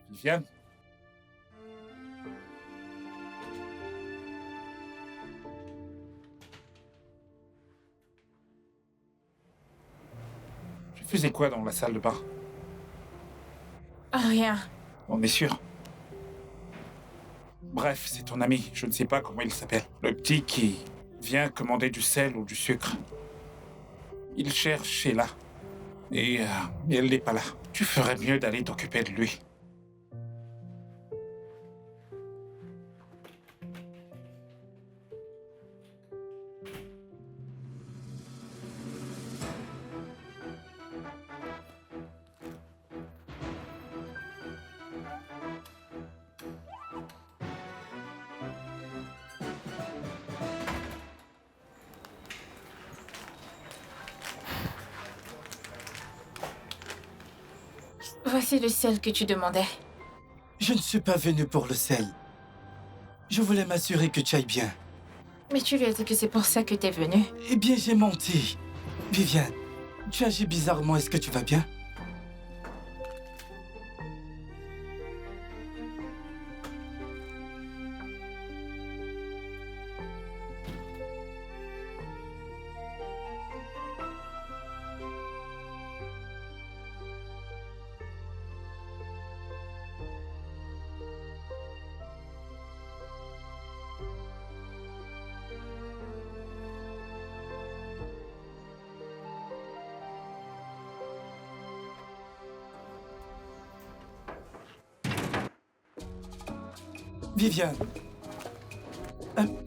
Viviane? Tu faisais quoi dans la salle de bain? Rien. On est sûr. Bref, c'est ton ami, je ne sais pas comment il s'appelle. Le petit qui vient commander du sel ou du sucre. Il cherche Sheila. Et elle n'est pas là. Tu ferais mieux d'aller t'occuper de lui. Voici le sel que tu demandais. Je ne suis pas venu pour le sel. Je voulais m'assurer que tu ailles bien. Mais tu lui as dit que c'est pour ça que t'es venu. Eh bien, j'ai menti. Viviane, tu agis bizarrement. Est-ce que tu vas bien? Viviane,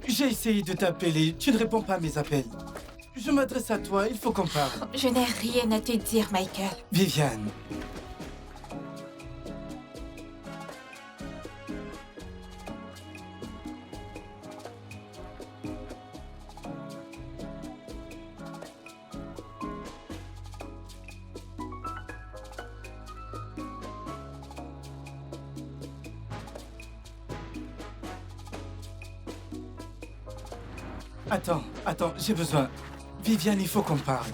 j'ai essayé de t'appeler. Tu ne réponds pas à mes appels. Je m'adresse à toi. Il faut qu'on parle. Je n'ai rien à te dire, Michael. Viviane. Attends, j'ai besoin. Viviane, il faut qu'on parle.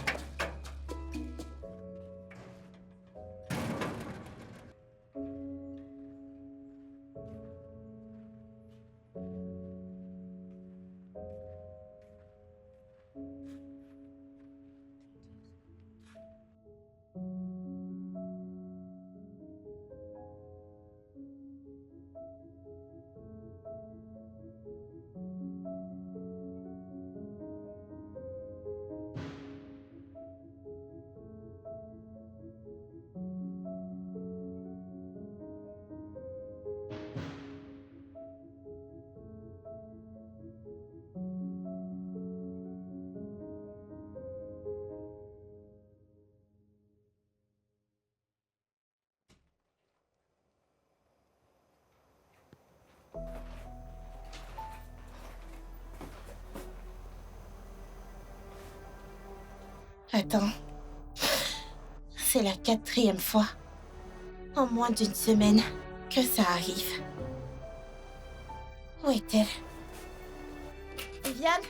Attends. C'est la 4e fois, en moins d'une semaine, que ça arrive. Où est-elle? Viviane?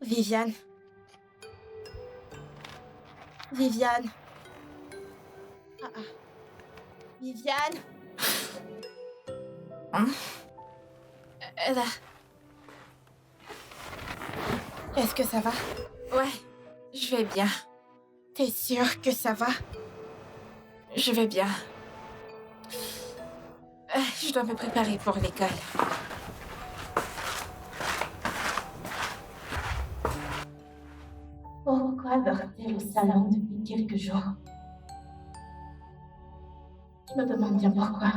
Viviane? Viviane? Ah. Viviane? Là. Est-ce que ça va? Ouais, je vais bien. T'es sûre que ça va? Je vais bien. Je dois me préparer pour l'école. Pourquoi dort-elle au salon depuis quelques jours? Je me demande bien pourquoi.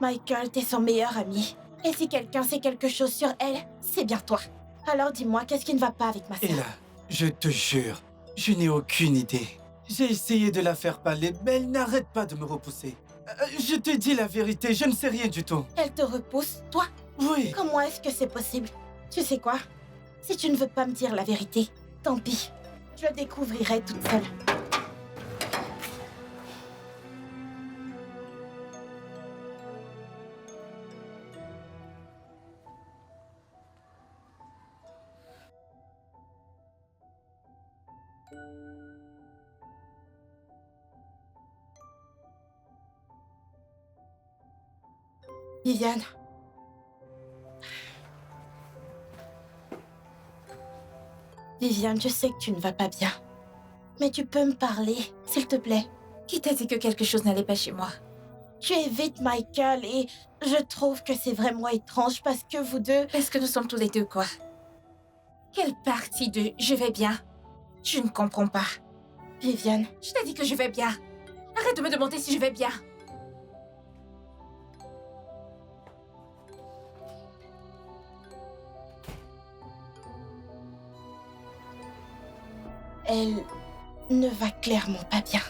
Michael, t'es son meilleur ami. Et si quelqu'un sait quelque chose sur elle, c'est bien toi. Alors dis-moi, qu'est-ce qui ne va pas avec ma Et sœur? là, je te jure, je n'ai aucune idée. J'ai essayé de la faire parler, mais elle n'arrête pas de me repousser. Je te dis la vérité, je ne sais rien du tout. Elle te repousse, toi? Oui. Comment est-ce que c'est possible? Tu sais quoi? Si tu ne veux pas me dire la vérité, tant pis. Je le découvrirai toute seule. Viviane. Viviane, je sais que tu ne vas pas bien. Mais tu peux me parler, s'il te plaît. Qui t'a dit que quelque chose n'allait pas chez moi? Tu évites Michael et je trouve que c'est vraiment étrange parce que vous deux... Parce que nous sommes tous les deux quoi? Quelle partie de « je vais bien » je ne comprends pas. Viviane, Je t'ai dit que je vais bien. Arrête de me demander si je vais bien. elle ne va clairement pas bien.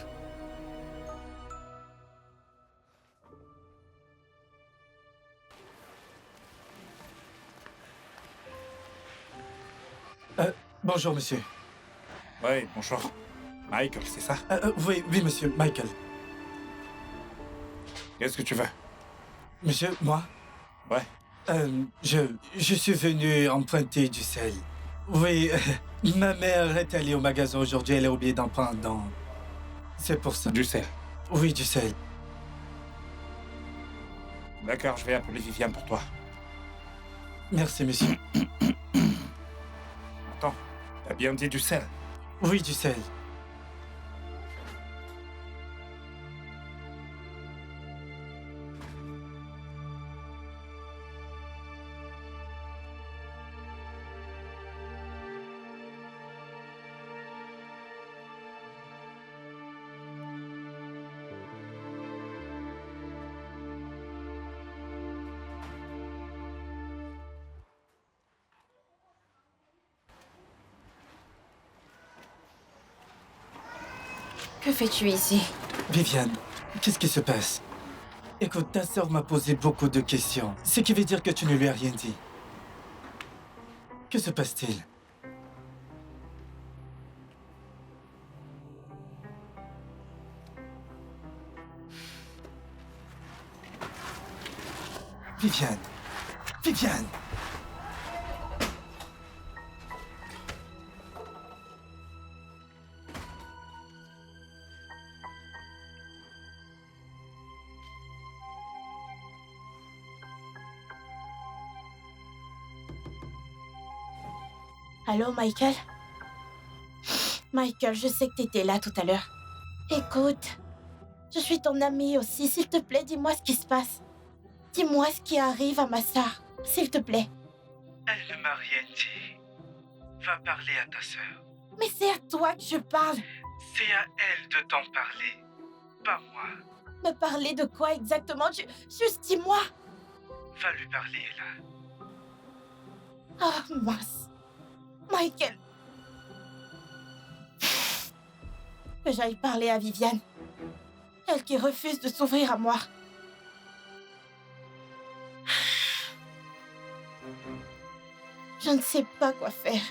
Bonjour, monsieur. Ouais, bonjour. Michael, c'est ça? Oui, monsieur, Michael. Qu'est-ce que tu veux? Monsieur, moi? Ouais. Je suis venu emprunter du sel. Oui, ma mère est allée au magasin aujourd'hui, elle a oublié d'en prendre, donc... C'est pour ça. Du sel. Oui, du sel. D'accord, je vais appeler Viviane pour toi. Merci, monsieur. Attends, t'as bien dit du sel? Oui, du sel. Que fais-tu ici? Viviane, qu'est-ce qui se passe? Écoute, ta sœur m'a posé beaucoup de questions, ce qui veut dire que tu ne lui as rien dit. Que se passe-t-il? Viviane! Viviane! Allô, Michael? Michael, je sais que t'étais là tout à l'heure. Écoute, je suis ton amie aussi. S'il te plaît, dis-moi ce qui se passe. Dis-moi ce qui arrive à ma sœur, s'il te plaît. Elle ne m'a rien dit. Va parler à ta sœur. Mais c'est à toi que je parle. C'est à elle de t'en parler, pas moi. Me parler de quoi exactement? Juste dis-moi. Va lui parler, là. Oh, mince. Michael. Que j'aille parler à Viviane. Elle qui refuse de s'ouvrir à moi. Je ne sais pas quoi faire.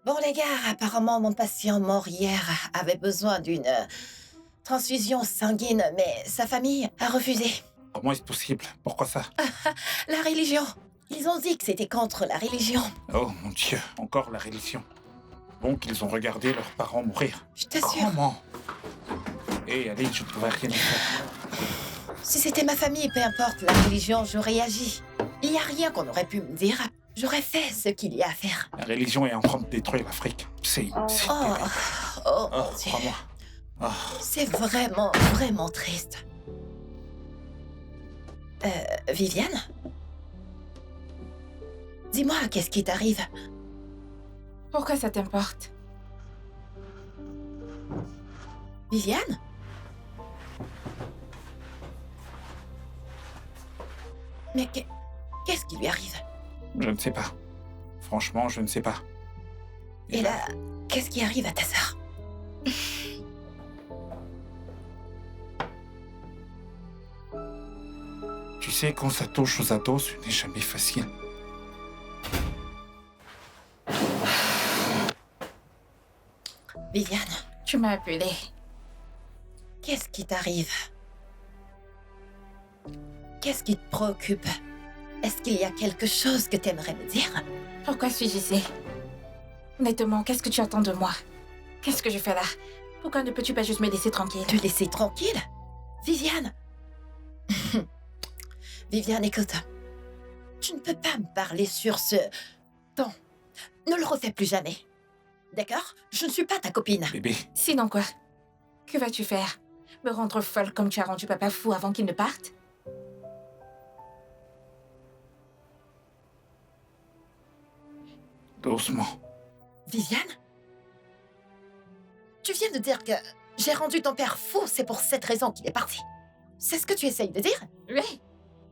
Bon, les gars, apparemment, mon patient mort hier avait besoin d'une transfusion sanguine, mais sa famille a refusé. Comment est-ce possible? Pourquoi ça? La religion. Ils ont dit que c'était contre la religion. Oh mon Dieu, encore la religion. Bon qu'ils ont regardé leurs parents mourir. Je t'assure. Comment? Hé, allez, je ne pouvais rien y faire. Si c'était ma famille, peu importe la religion, j'aurais agi. Il n'y a rien qu'on aurait pu me dire. J'aurais fait ce qu'il y a à faire. La religion est en train de détruire l'Afrique. C'est Oh, terrible. oh, Oh, mon Dieu. crois-moi. Oh. C'est vraiment, vraiment triste. Viviane? Dis-moi, qu'est-ce qui t'arrive? Pourquoi ça t'importe? Viviane? Mais qu'est-ce qui lui arrive? Je ne sais pas. Franchement, je ne sais pas. Et là, qu'est-ce qui arrive à ta sœur? Tu sais, quand ça touche aux ados, ce n'est jamais facile. Viviane, Tu m'as appelé. qu'est-ce qui t'arrive? Qu'est-ce qui te préoccupe? Est-ce qu'il y a quelque chose que t'aimerais me dire? Pourquoi suis-je ici? Honnêtement, qu'est-ce que tu attends de moi? Qu'est-ce que je fais là? Pourquoi ne peux-tu pas juste me laisser tranquille? Te laisser tranquille? Viviane? Viviane, écoute. Tu ne peux pas me parler sur ce ton. Ne le refais plus jamais. D'accord? Je ne suis pas ta copine. Bébé, Sinon quoi? Que vas-tu faire? Me rendre folle comme tu as rendu papa fou avant qu'il ne parte? doucement. Viviane? Tu viens de dire que j'ai rendu ton père fou, c'est pour cette raison qu'il est parti. C'est ce que tu essayes de dire? Oui,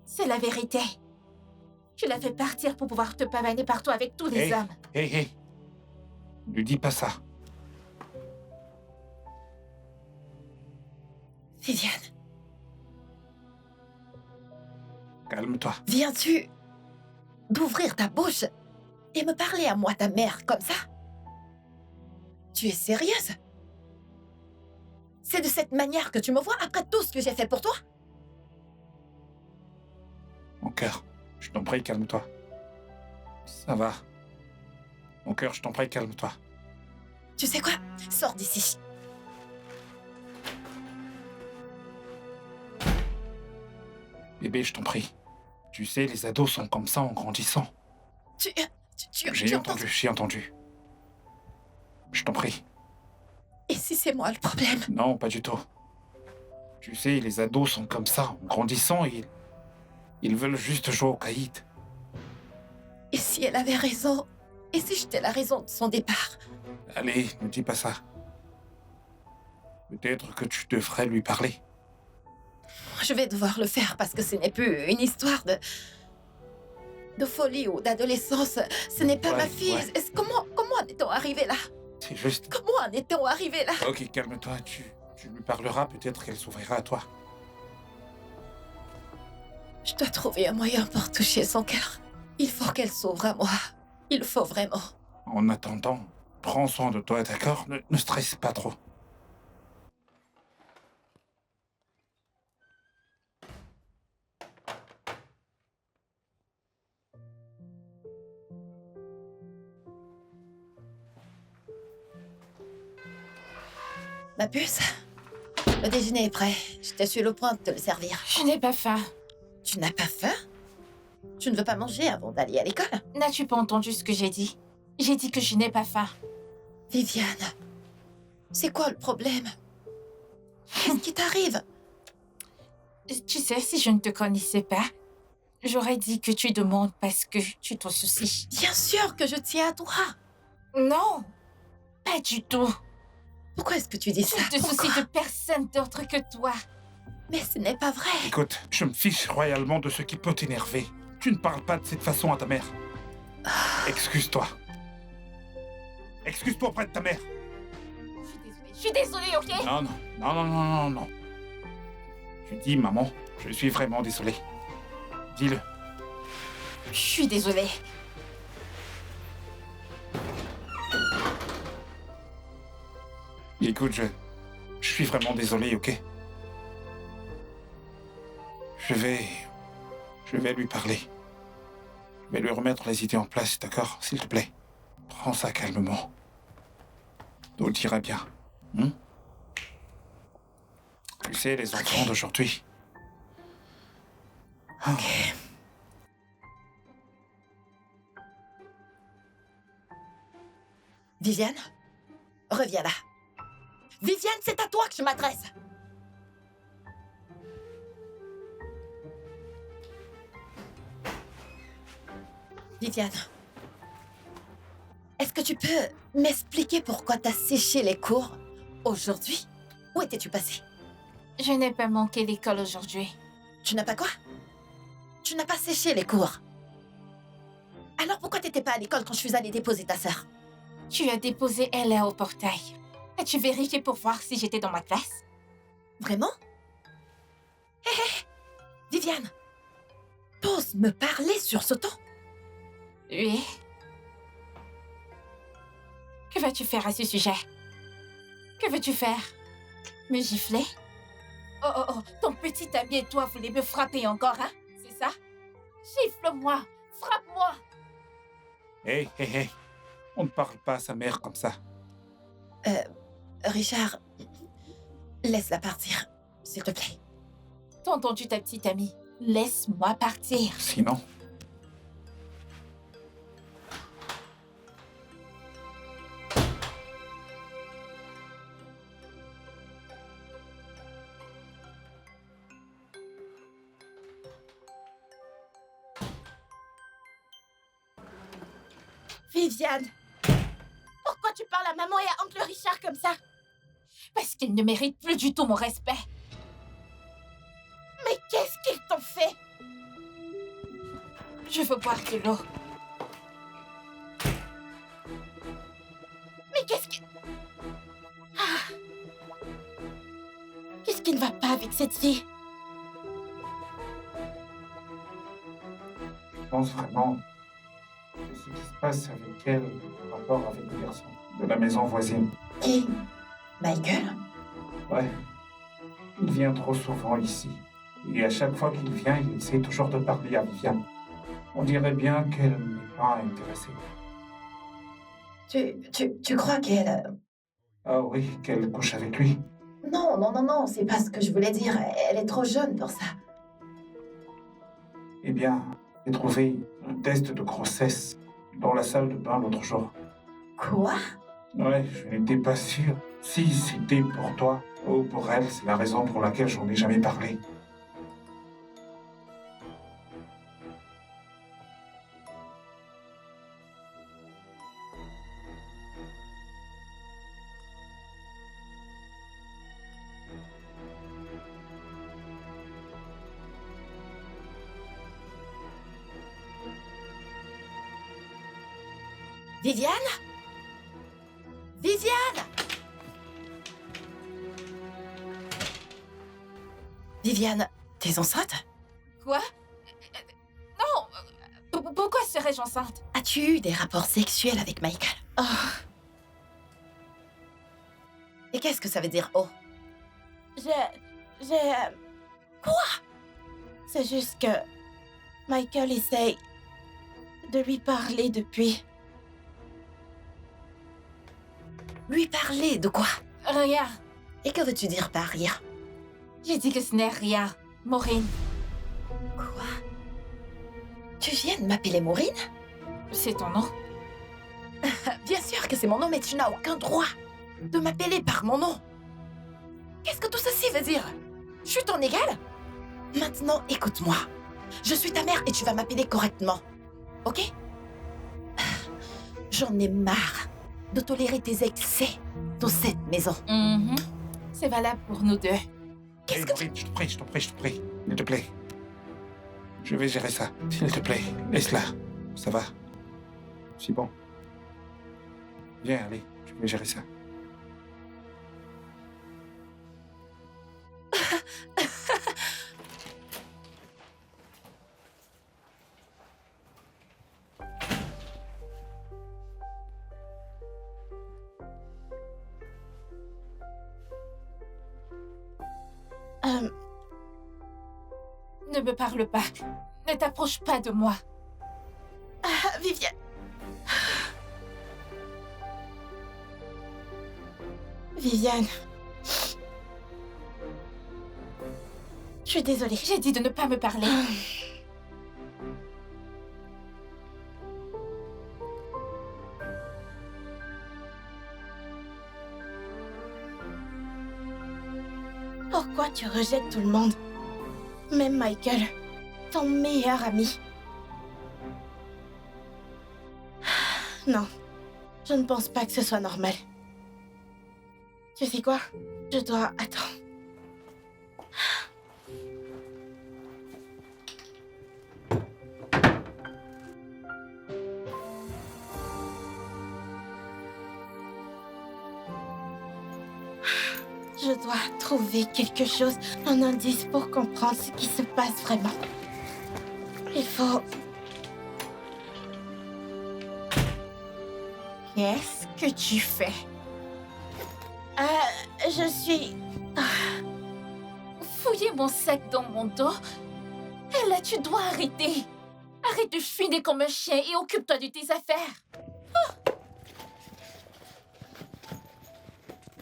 c'est la vérité. Tu l'as fait partir pour pouvoir te pavaner partout avec tous les Hey. hommes. Hé, hé. Ne lui dis pas ça. Viviane, Calme-toi. viens-tu d'ouvrir ta bouche et me parler à moi, ta mère, comme ça? Tu es sérieuse? C'est de cette manière que tu me vois après tout ce que j'ai fait pour toi? Mon cœur, je t'en prie, calme-toi. Ça va. Mon cœur, je t'en prie, calme-toi. Tu sais quoi? Sors d'ici. Bébé, je t'en prie. Tu sais, les ados sont comme ça en grandissant. Tu J'ai entends- entendu, j'ai entendu. Je t'en prie. Et si c'est moi le problème? Non, pas du tout. Tu sais, les ados sont comme ça en grandissant, ils veulent juste jouer au caïd. Et si elle avait raison? Et si j'étais la raison de son départ? Allez, ne dis pas ça. Peut-être que tu devrais lui parler. Je vais devoir le faire parce que ce n'est plus une histoire de folie ou d'adolescence. Ce n'est pas Ouais, ma fille. ouais. Comment en est-on arrivé là? C'est juste... Comment en est-on arrivé là? Ok, calme-toi, tu lui parleras, peut-être qu'elle s'ouvrira à toi. Je dois trouver un moyen pour toucher son cœur. Il faut qu'elle s'ouvre à moi. Il faut vraiment. En attendant, prends soin de toi, d'accord? Ne stresse pas trop. Ma puce, le déjeuner est prêt. J'étais sur le point de te le servir. Je n'ai pas faim. Tu n'as pas faim? Tu ne veux pas manger avant d'aller à l'école? N'as-tu pas entendu ce que j'ai dit? J'ai dit que je n'ai pas faim. Viviane, c'est quoi le problème? Qu'est-ce qui t'arrive? Tu sais, si je ne te connaissais pas, j'aurais dit que tu demandes parce que tu t'en soucies. Bien sûr que je tiens à toi. Non, pas du tout. Pourquoi est-ce que tu dis ça? Tu ne te soucies de personne d'autre que toi. Mais ce n'est pas vrai. Écoute, je me fiche royalement de ce qui peut t'énerver. Tu ne parles pas de cette façon à ta mère. Excuse-toi. Excuse-toi auprès de ta mère. Je suis désolée, ok? Non, non, non, non, non, non, non. Tu dis, maman, je suis vraiment désolé. Dis-le. Je suis désolée. Écoute, je suis vraiment désolé, ok? Je vais lui parler. Je vais lui remettre les idées en place, d'accord? S'il te plaît. Prends ça calmement. Tout ira bien. Hmm? Tu sais, les enfants d'aujourd'hui... Ah. Viviane, reviens là. Viviane, c'est à toi que je m'adresse. Viviane, est-ce que tu peux m'expliquer pourquoi t'as séché les cours aujourd'hui? Où étais-tu passé? Je n'ai pas manqué l'école aujourd'hui. Tu n'as pas quoi? Tu n'as pas séché les cours. Alors pourquoi t'étais pas à l'école quand je suis allée déposer ta sœur? Tu as déposé Ella au portail. As-tu vérifié pour voir si j'étais dans ma classe? Vraiment? Hé hé! Viviane! T'oses me parler sur ce ton? Oui. Que vas-tu faire à ce sujet? Que veux-tu faire? Me gifler? Oh, oh, oh, ton petit ami et toi voulez me frapper encore, hein? C'est ça? Gifle-moi! Frappe-moi! Hé, hé, hé. On ne parle pas à sa mère comme ça. Richard, laisse-la partir, s'il te plaît. T'as entendu ta petite amie? Laisse-moi partir. Sinon... Viviane, pourquoi tu parles à maman et à oncle Richard comme ça? Parce qu'ils ne méritent plus du tout mon respect. Mais qu'est-ce qu'ils t'ont fait? Je veux boire de l'eau. qui ne va pas avec cette fille? Je pense vraiment que ce qui se passe avec elle a rapport avec le garçon de la maison voisine. Qui? Michael? Ouais. Il vient trop souvent ici. Et à chaque fois qu'il vient, il essaie toujours de parler à Viviane. On dirait bien qu'elle n'est pas intéressée. Tu crois qu'elle... Ah oui, qu'elle couche avec lui. Non, non, non, non, c'est pas ce que je voulais dire. Elle est trop jeune pour ça. Eh bien, j'ai trouvé un test de grossesse dans la salle de bain l'autre jour. Quoi? Ouais, je n'étais pas sûr si c'était pour toi ou pour elle. C'est la raison pour laquelle j'en ai jamais parlé. Viviane? Viviane? Viviane, t'es enceinte? Quoi? Non! Pourquoi serais-je enceinte? As-tu eu des rapports sexuels avec Michael? Oh, Et qu'est-ce que ça veut dire, oh? j'ai... Quoi? C'est juste que Michael essaye de lui parler depuis. Lui parler de quoi? Rien. Et que veux-tu dire par rien? J'ai dit que ce n'est rien. Maureen, Quoi? Tu viens de m'appeler Maureen? c'est ton nom. Bien sûr que c'est mon nom, mais tu n'as aucun droit de m'appeler par mon nom. Qu'est-ce que tout ceci veut dire? Je suis ton égale? Maintenant, écoute-moi. Je suis ta mère et tu vas m'appeler correctement. Ok? J'en ai marre de tolérer tes excès dans cette maison. Mhm. C'est valable pour nous deux. Qu'est-ce que Maureen, je te prie, je te prie, je te prie. S'il te plaît. Je vais gérer ça. S'il te plaît, laisse-la. Ça va. C'est bon. Viens, allez, je vais gérer ça. Ne me parle pas. Ne t'approche pas de moi. Viviane. Viviane. Je suis désolée. J'ai dit de ne pas me parler. Pourquoi tu rejettes tout le monde? Même Michael, ton meilleur ami. Non, je ne pense pas que ce soit normal. Tu sais quoi? Je dois attendre. Je dois trouver quelque chose, un indice pour comprendre ce qui se passe vraiment. Il faut... Qu'est-ce que tu fais? Je suis... Fouiller mon sac dans mon dos? Et là, tu dois arrêter. Arrête de fuiner comme un chien et occupe-toi de tes affaires. Ah!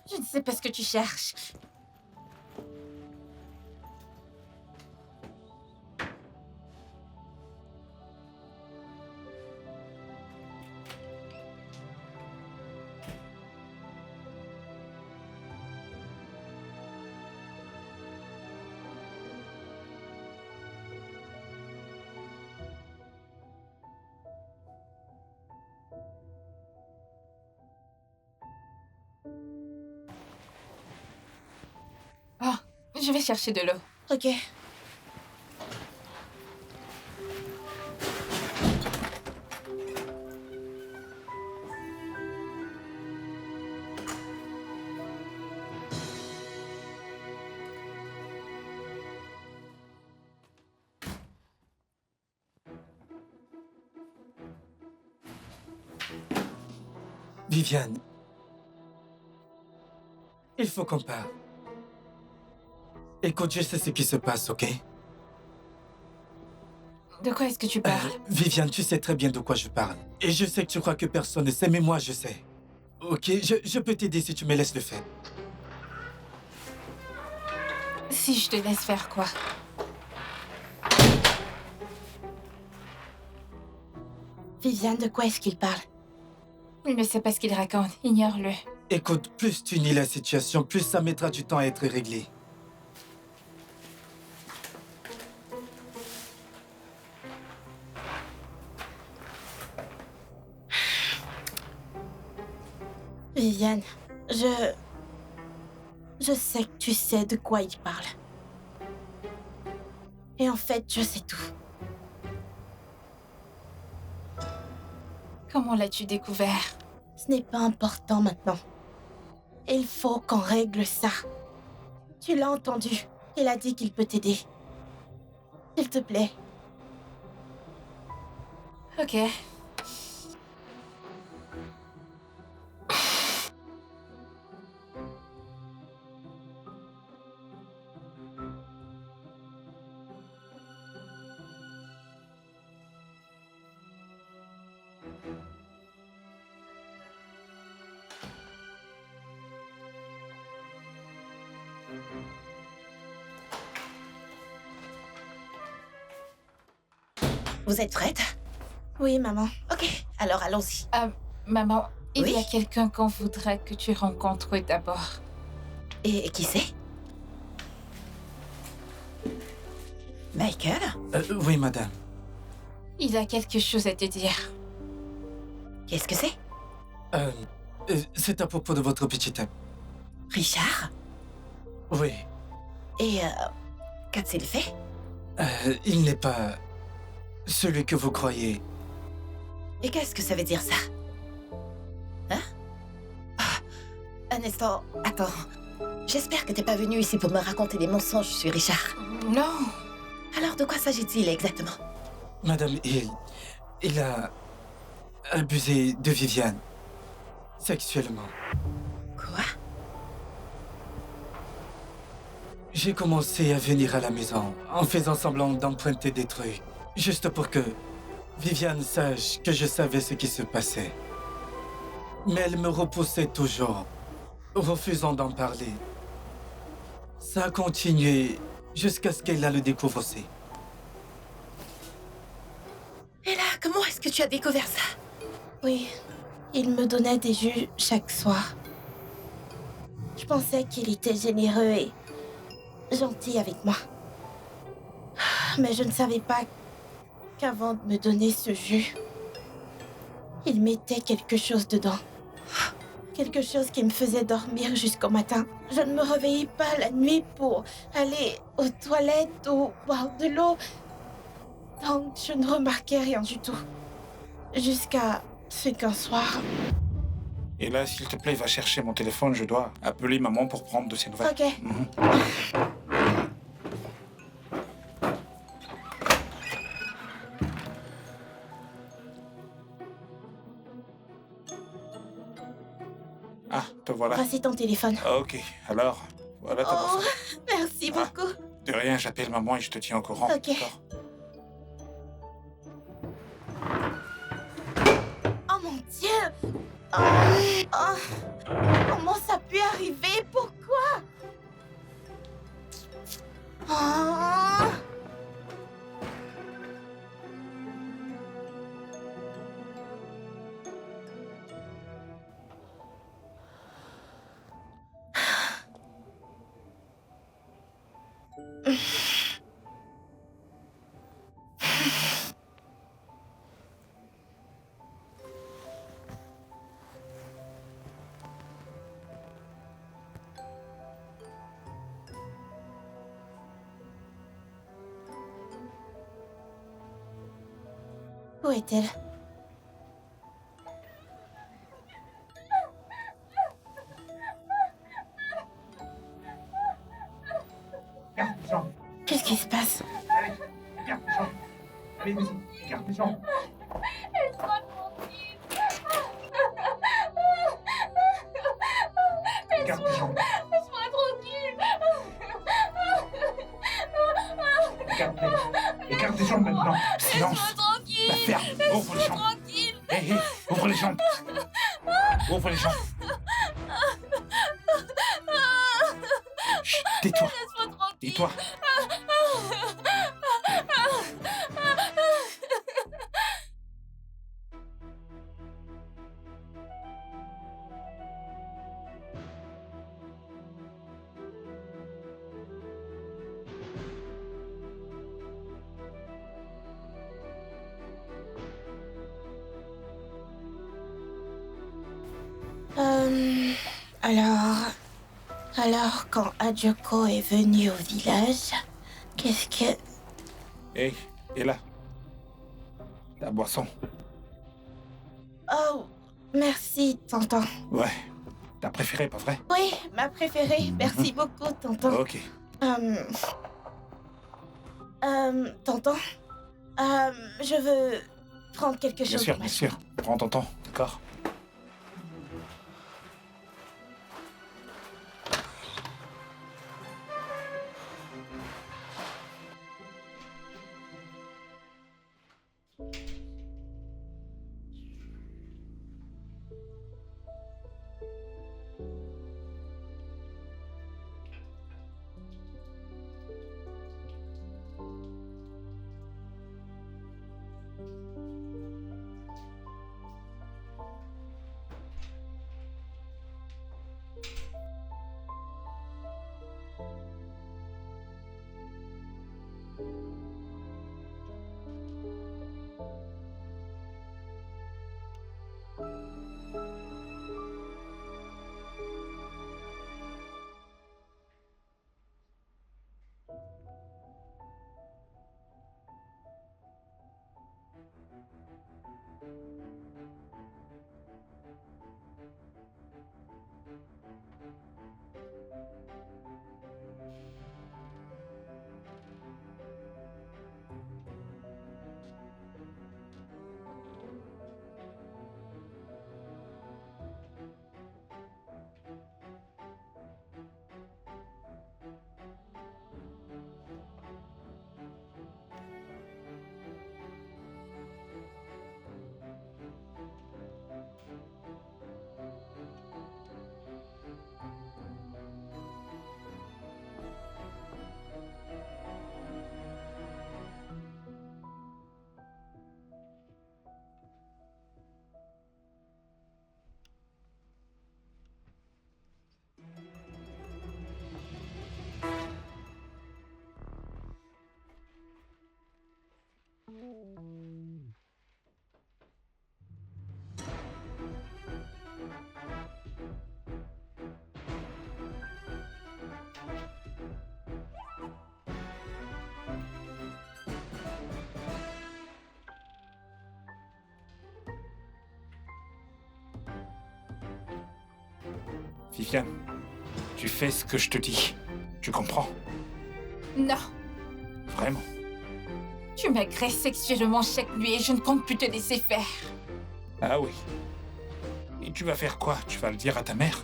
Je ne sais pas ce que tu cherches. Oh, je vais chercher de l'eau. Ok. Viviane, il faut qu'on parle. Écoute, je sais ce qui se passe, ok? De quoi est-ce que tu parles? Viviane, tu sais très bien de quoi je parle. Et je sais que tu crois que personne ne sait, mais moi je sais. Ok, je peux t'aider si tu me laisses le faire. Si je te laisse faire quoi? Viviane, de quoi est-ce qu'il parle? Il ne sait pas ce qu'il raconte. Ignore-le. Écoute, plus tu nies la situation, plus ça mettra du temps à être réglé. Viviane, je sais que tu sais de quoi il parle. Et en fait, je sais tout. Comment l'as-tu découvert? Ce n'est pas important maintenant. Il faut qu'on règle ça. Tu l'as entendu. Il a dit qu'il peut t'aider. S'il te plaît. Ok. Vous êtes prête? Oui, maman. Ok, alors allons-y. Maman, il Oui? y a quelqu'un qu'on voudrait que tu rencontres d'abord. Et qui c'est? Michael? Oui, madame. Il a quelque chose à te dire. Qu'est-ce que c'est? C'est à propos de votre petit ami. Richard? Oui. Et qu'a-t-il fait? Il n'est pas celui que vous croyez. Et qu'est-ce que ça veut dire ça? Hein? Un instant, attends. J'espère que t'es pas venu ici pour me raconter des mensonges sur Richard. Non. Alors de quoi s'agit-il exactement? Madame, il a abusé de Viviane. Sexuellement. Quoi? J'ai commencé à venir à la maison en faisant semblant d'emprunter des trucs. Juste pour que Viviane sache que je savais ce qui se passait. Mais elle me repoussait toujours, refusant d'en parler. Ça a continué jusqu'à ce qu'elle le découvre aussi. Et là, comment est-ce que tu as découvert ça? Oui, il me donnait des jus chaque soir. Je pensais qu'il était généreux et gentil avec moi. Mais je ne savais pas qu'avant de me donner ce jus, il mettait quelque chose dedans. Quelque chose qui me faisait dormir jusqu'au matin. Je ne me réveillais pas la nuit pour aller aux toilettes ou boire de l'eau. Donc je ne remarquais rien du tout. Jusqu'à ce qu'un soir... Et là, s'il te plaît, va chercher mon téléphone. Je dois appeler maman pour prendre de ses nouvelles. Ok. Mhm. Ah, te voilà. Voici ton téléphone. Ok, alors, voilà ta Oh, bouffe. merci Ah. beaucoup. De rien, j'appelle maman et je te tiens au courant. Ok. D'accord. Oh mon Dieu! Oh, oh. Comment ça a pu arriver? Pourquoi? Oh. Où est-elle? Qu'est-ce qui se passe? tes jambes maintenant. Silence. La ferme. Ouvre les jambes. Hé, ouvre les jambes. Ouvre les jambes. Chut, tais-toi. Tais-toi. Alors, quand Adjoko est venu au village, qu'est-ce que... Hé, et là. Ta boisson. Oh, merci, tonton. Ouais. Ta préférée, pas vrai? Oui, ma préférée. Merci beaucoup, tonton. Ok. Tonton, je veux prendre quelque chose. Bien sûr. Prends ton temps, d'accord? Viviane, tu fais ce que je te dis. Tu comprends? Non, Vraiment? tu m'agresses sexuellement chaque nuit et je ne compte plus te laisser faire. Ah oui. Et tu vas faire quoi? Tu vas le dire à ta mère?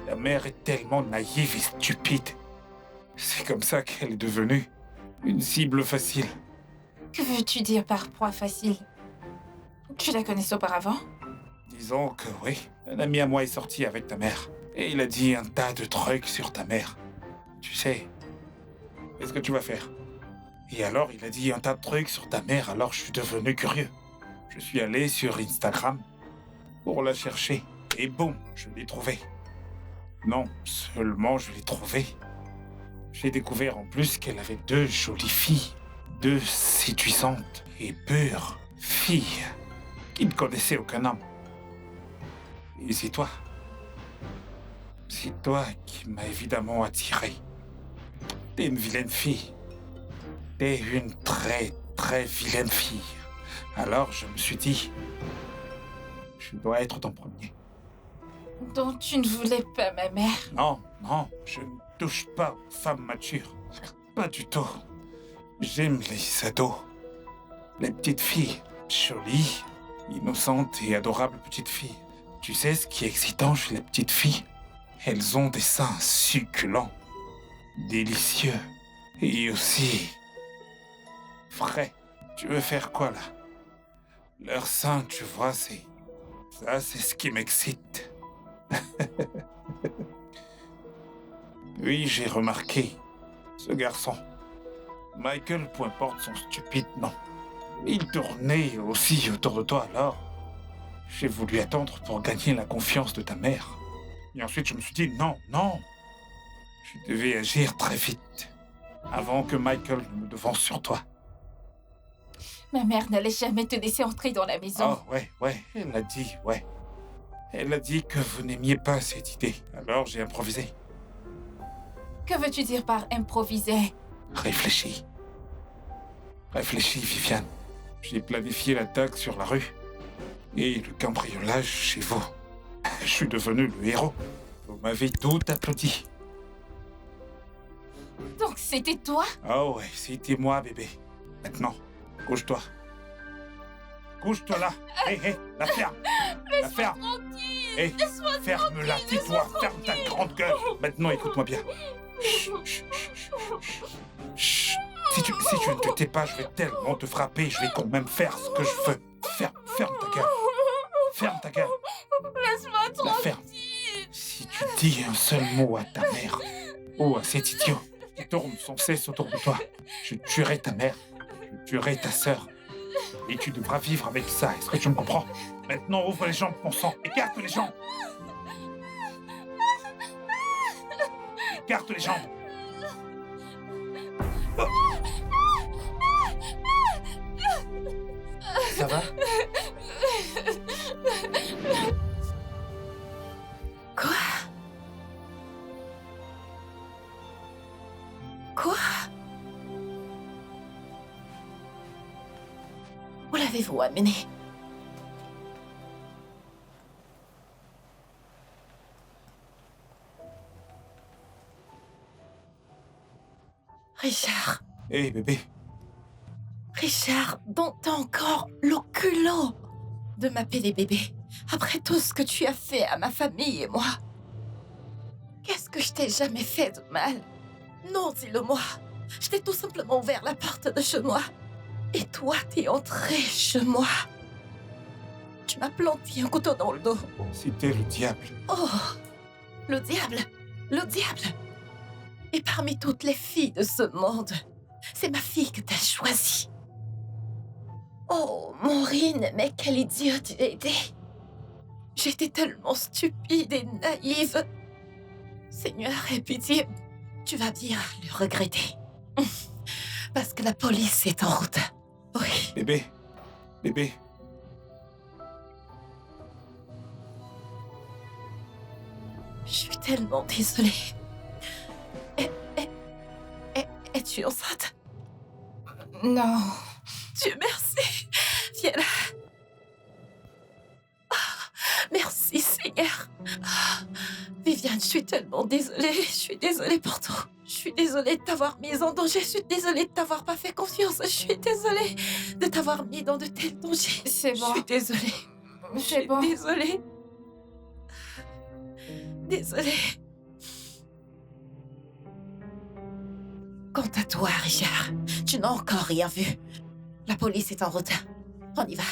Ta mère est tellement naïve et stupide. C'est comme ça qu'elle est devenue une cible facile. Que veux-tu dire par proie facile? Tu la connaissais auparavant? Disons que oui. Un ami à moi est sorti avec ta mère. Et il a dit un tas de trucs sur ta mère. Tu sais, qu'est-ce que tu vas faire? Et alors, il a dit un tas de trucs sur ta mère, alors je suis devenu curieux. Je suis allé sur Instagram pour la chercher. Et boum, je l'ai trouvée. Non, seulement je l'ai trouvée. J'ai découvert en plus qu'elle avait 2 jolies filles. 2 séduisantes et pures filles qui ne connaissaient aucun homme. Et c'est toi. C'est toi qui m'as évidemment attiré. T'es une vilaine fille. T'es une très, très vilaine fille. Alors je me suis dit, je dois être ton premier. Donc tu ne voulais pas ma mère? Non, je ne touche pas aux femmes matures. Pas du tout. J'aime les ados. Les petites filles, jolies, innocentes et adorables petites filles. Tu sais ce qui est excitant chez les petites filles? Elles ont des seins succulents, délicieux, et aussi frais. Tu veux faire quoi, là? Leur sein, tu vois, c'est... Ça, c'est ce qui m'excite. Oui, j'ai remarqué. Ce garçon. Michael, peu importe son stupide nom. Il tournait aussi autour de toi, alors... J'ai voulu attendre pour gagner la confiance de ta mère. Et ensuite, je me suis dit, non, non. Je devais agir très vite. Avant que Michael ne me devance sur toi. Ma mère n'allait jamais te laisser entrer dans la maison. Oh, ouais, elle a dit, ouais. Elle a dit que vous n'aimiez pas cette idée. Alors, j'ai improvisé. Que veux-tu dire par improviser? Réfléchis. Réfléchis, Viviane. J'ai planifié l'attaque sur la rue. Et le cambriolage chez vous. Je suis devenu le héros. Vous m'avez tout applaudi. Donc c'était toi? Oh ouais, c'était moi, bébé. Maintenant, couche-toi. Couche-toi là. Hé, la ferme. La ferme. Hé, ferme-la, tais-toi, ferme ta grande gueule. Maintenant, écoute-moi bien. Chut, chut, chut, chut, chut. Si tu ne te tais pas, je vais tellement te frapper, je vais quand même faire ce que je veux. Ferme ta gueule. Ferme ta gueule. Laisse-moi La ferme. Si tu dis un seul mot à ta mère ou à cet idiot qui tourne sans cesse autour de toi, je tuerai ta mère, je tuerai ta sœur. Et tu devras vivre avec ça, est-ce que tu me comprends? Maintenant, ouvre les jambes, mon sang, écarte les jambes. Écarte les jambes. Ça va? Quoi? Quoi? Où l'avez-vous amené? Richard, Hé, bébé, Richard, dont t'as encore le culot de m'appeler bébé, après tout ce que tu as fait à ma famille et moi. Qu'est-ce que je t'ai jamais fait de mal? Non, dis-le-moi. Je t'ai tout simplement ouvert la porte de chez moi. Et toi, t'es entré chez moi. Tu m'as planté un couteau dans le dos. c'était le diable. Oh, le diable, le diable. Et parmi toutes les filles de ce monde, c'est ma fille que t'as choisie. Oh, Maureen, mais quelle idiote j'ai été. J'étais tellement stupide et naïve. Seigneur, aie pitié, tu vas bien le regretter. Parce que la police est en route. Oui. Bébé, Je suis tellement désolée. Es-tu enceinte? Non. Dieu merci. Viens là. Ah, merci Seigneur. Ah, Viviane, je suis tellement désolée. Je suis désolée pour tout. Je suis désolée de t'avoir mise en danger. Je suis désolée de t'avoir pas fait confiance. Je suis désolée de t'avoir mis dans de tels dangers. C'est Je bon. suis désolée. Je C'est suis bon. désolée. Désolée. Quant à toi, Richard, tu n'as encore rien vu. La police est en route. On y va.